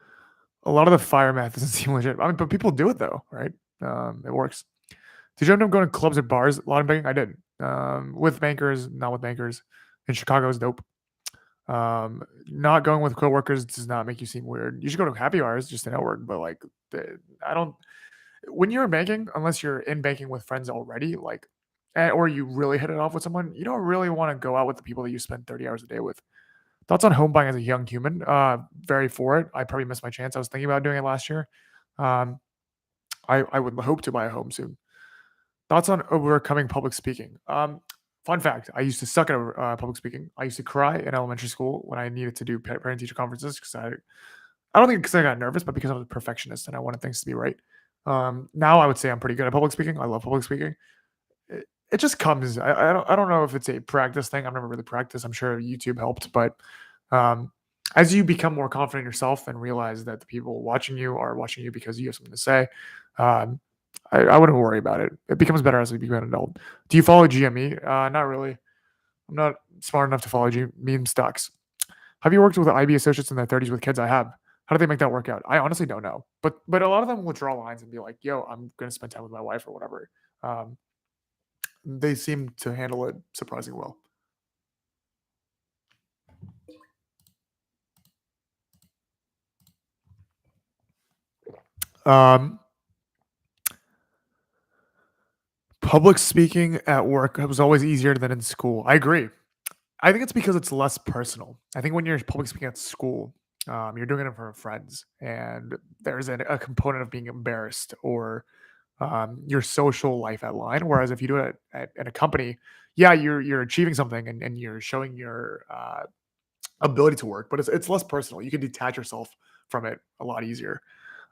A: A lot of the fire math doesn't seem legit. I mean, but people do it though, right? It works. Did you end up going to clubs or bars? A lot of banking? I did. With bankers, not with bankers. In Chicago is dope. Not going with coworkers does not make you seem weird. You should go to happy hours just to network, but like, I don't. When you're in banking, unless you're in banking with friends already, like, or you really hit it off with someone, you don't really want to go out with the people that you spend 30 hours a day with. Thoughts on home buying as a young human? Very for it. I probably missed my chance. I was thinking about doing it last year. Um, I would hope to buy a home soon. Thoughts on overcoming public speaking? Fun fact: I used to suck at public speaking. I used to cry in elementary school when I needed to do parent teacher conferences because I don't think because I got nervous, but because I was a perfectionist and I wanted things to be right. Now I would say I'm pretty good at public speaking. I love public speaking. It just comes. I don't know if it's a practice thing. I've never really practiced. I'm sure YouTube helped, but um, as you become more confident in yourself and realize that the people watching you are watching you because you have something to say, um, I wouldn't worry about it. It becomes better as we become an adult. Do you follow GME? Not really. I'm not smart enough to follow meme stocks. Have you worked with IB associates in their 30s with kids? I have. How do they make that work out? I honestly don't know. But a lot of them will draw lines and be like, "Yo, I'm gonna spend time with my wife or whatever." Um, they seem to handle it surprisingly well. Um, Public speaking at work was always easier than in school. I agree. I think it's because it's less personal. I think when you're public speaking at school, you're doing it in front of friends, and there's a component of being embarrassed or your social life at line. Whereas if you do it at a company, yeah, you're achieving something and you're showing your ability to work, but it's less personal. You can detach yourself from it a lot easier.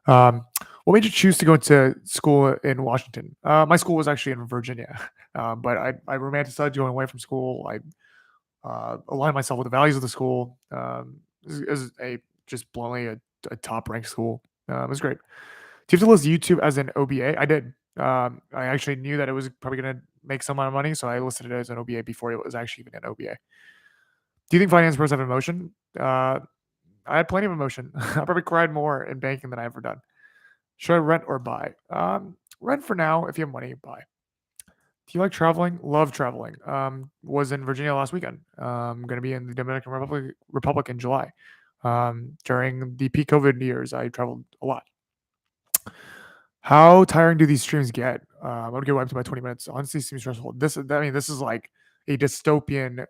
A: Um, what made you choose to go into school in Washington? My school was actually in Virginia, but I romanticized going away from school. I aligned myself with the values of the school. Is a just bluntly a top ranked school. It was great. Do you have to list YouTube as an OBA? I did. I actually knew that it was probably going to make some amount of money, so I listed it as an OBA before it was actually even an OBA. Do you think finance pros have emotion? I had plenty of emotion. I probably cried more in banking than I ever done. Should I rent or buy? Rent for now. If you have money, buy. Do you like traveling? Love traveling. Was in Virginia last weekend. Going to be in the Dominican Republic in July. During the peak COVID years, I traveled a lot. How tiring do these streams get? I would get wiped in about 20 minutes. Honestly, seems stressful. This is like a dystopian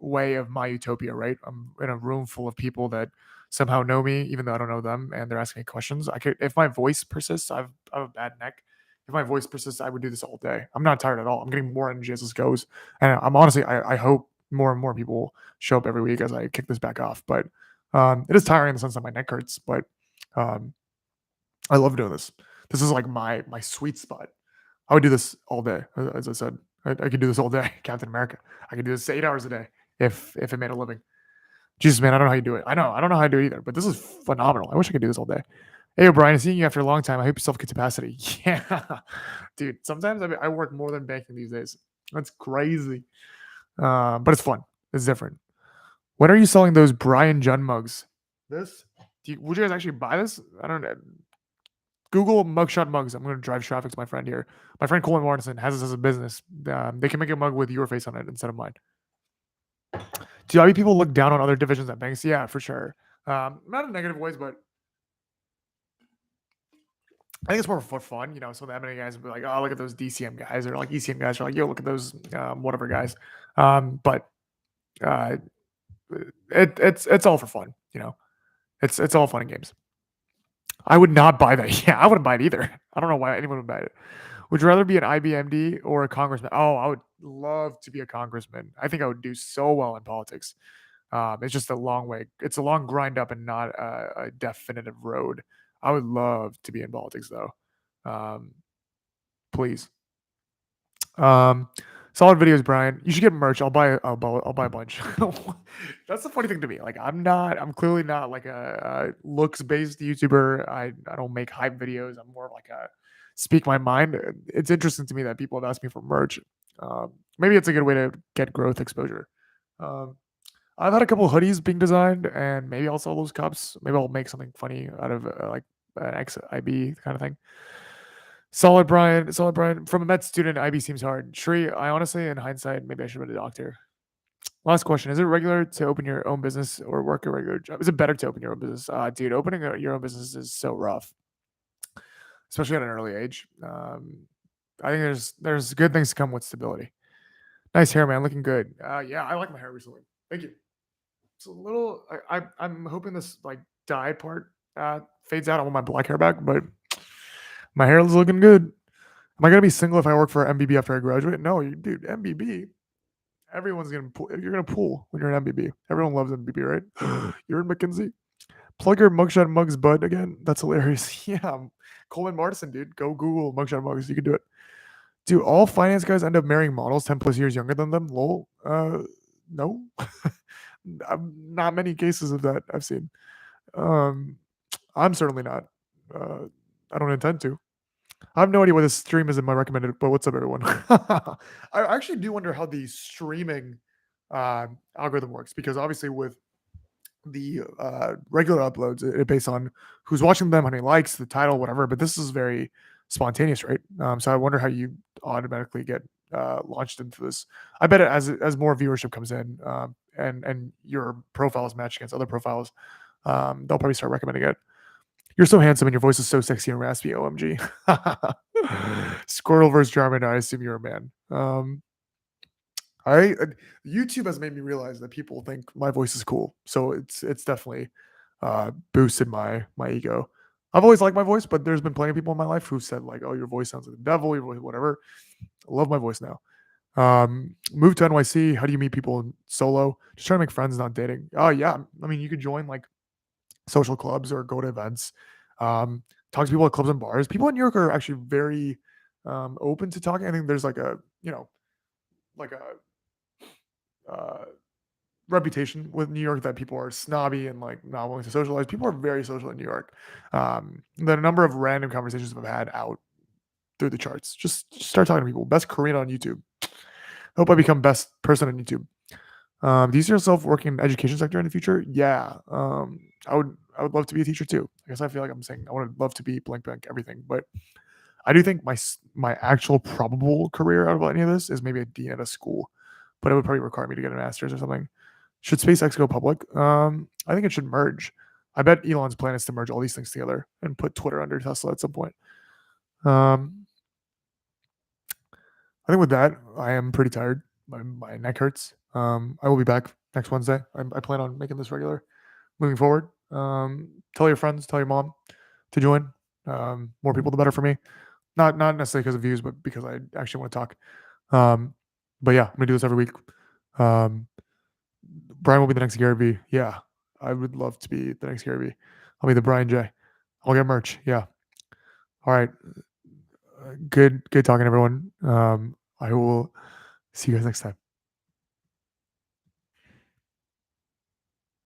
A: way of my utopia, right? I'm in a room full of people that somehow know me, even though I don't know them, and they're asking me questions. I could, if my voice persists, I have a bad neck. If my voice persists, I would do this all day. I'm not tired at all. I'm getting more energy as this goes, and I'm honestly, I hope more and more people show up every week as I kick this back off. But it is tiring in the sense that my neck hurts, but um, I love doing this. This is like my sweet spot. I would do this all day. As I said, I could do this all day. Captain America. I could do this 8 hours a day if it made a living. Jesus, man, I don't know how you do it. I don't know how I do it either. But this is phenomenal. I wish I could do this all day. Hey, O'Brien, seeing you after a long time. I hope yourself get capacity. Yeah, dude. Sometimes I work more than banking these days. That's crazy. But it's fun. It's different. When are you selling those Brian Jun mugs? This? Would you guys actually buy this? I don't know. Google mugshot mugs. I'm going to drive traffic to my friend here. My friend Colin Martinson has this as a business. They can make a mug with your face on it instead of mine. Do IB people look down on other divisions at banks? Yeah, for sure. Not in negative ways, but I think it's more for fun. You know, some of the M&A guys will be like, "Oh, look at those DCM guys," or like ECM guys are like, "Yo, look at those whatever guys." But uh, it's all for fun. You know, it's all fun and games. I would not buy that. Yeah, I wouldn't buy it either. I don't know why anyone would buy it. Would you rather be an IBMD or a congressman? Oh, I would love to be a congressman. I think I would do so well in politics. It's just a long way. It's a long grind up and not a definitive road. I would love to be in politics though. Um, please. Um, Solid videos, Brian. You should get merch. I'll buy a bunch. That's the funny thing to me. Like I'm clearly not like a looks based YouTuber. I don't make hype videos. I'm more of like a speak my mind. It's interesting to me that people have asked me for merch. Maybe it's a good way to get growth exposure. Um, I've had a couple of hoodies being designed, and maybe I'll sell those cups. Maybe I'll make something funny out of like an XIB kind of thing. Solid, Brian. Solid, Brian. From a med student, IB seems hard. Shri, I honestly, in hindsight, maybe I should have been a doctor. Last question: is it regular to open your own business or work a regular job? Is it better to open your own business? Dude, opening your own business is so rough, especially at an early age. I think there's good things to come with stability. Nice hair, man, looking good. Yeah, I like my hair recently. Thank you. It's a little. I'm hoping this like dye part fades out. I want my black hair back, but my hair is looking good. Am I gonna be single if I work for MBB after I graduate? No, dude. MBB. Everyone's gonna pull. You're gonna pull when you're an MBB. Everyone loves MBB, right? You're in McKinsey. Plug your mugshot mugs bud again. That's hilarious. Yeah, Coleman Martison, dude. Go Google mugshot mugs. You can do it. Do all finance guys end up marrying models 10 plus years younger than them? Lol. No. Not many cases of that I've seen. Um, I'm certainly not. Uh, I don't intend to. I have no idea why this stream is in my recommended, but what's up, everyone? I actually do wonder how the streaming algorithm works because obviously with the regular uploads, it based on who's watching them, how many likes, the title, whatever. But this is very spontaneous, right? So I wonder how you automatically get launched into this. I bet as more viewership comes in and your profile is matched against other profiles, they'll probably start recommending it. You're so handsome and your voice is so sexy and raspy. OMG. Squirrel versus Jarman. I assume you're a man. I YouTube has made me realize that people think my voice is cool, so it's definitely boosted my ego. I've always liked my voice, but there's been plenty of people in my life who said like, "Oh, your voice sounds like the devil," your voice, whatever. I love my voice now. Moved to NYC. How do you meet people solo? Just trying to make friends, not dating. Oh yeah, I mean you could join like social clubs or go to events. Talk to people at clubs and bars. People in New York are actually very open to talking. I think there's like a like a reputation with New York that people are snobby and like not willing to socialize. People are very social in New York. The number of random conversations I've had out through the charts. Just start talking to people. Best Korean on YouTube. Hope I become best person on YouTube. Do you see yourself working in the education sector in the future? Yeah. I would love to be a teacher too. I guess I feel like I'm saying I would love to be blank blank everything, but I do think my actual probable career out of any of this is maybe a dean at a school, but it would probably require me to get a master's or something. Should SpaceX go public? I think it should merge. I bet Elon's plan is to merge all these things together and put Twitter under Tesla at some point. Um, I think with that, I am pretty tired. My neck hurts. I will be back next Wednesday. I plan on making this regular moving forward. Tell your friends, tell your mom to join. More people, the better for me. Not necessarily because of views, but because I actually want to talk. But yeah, I'm gonna do this every week. Um, Brian will be the next Gary Vee. Yeah, I would love to be the next Gary Vee. I'll be the Brian J. I'll get merch. Yeah. All right. Good talking, everyone. I will see you guys next time.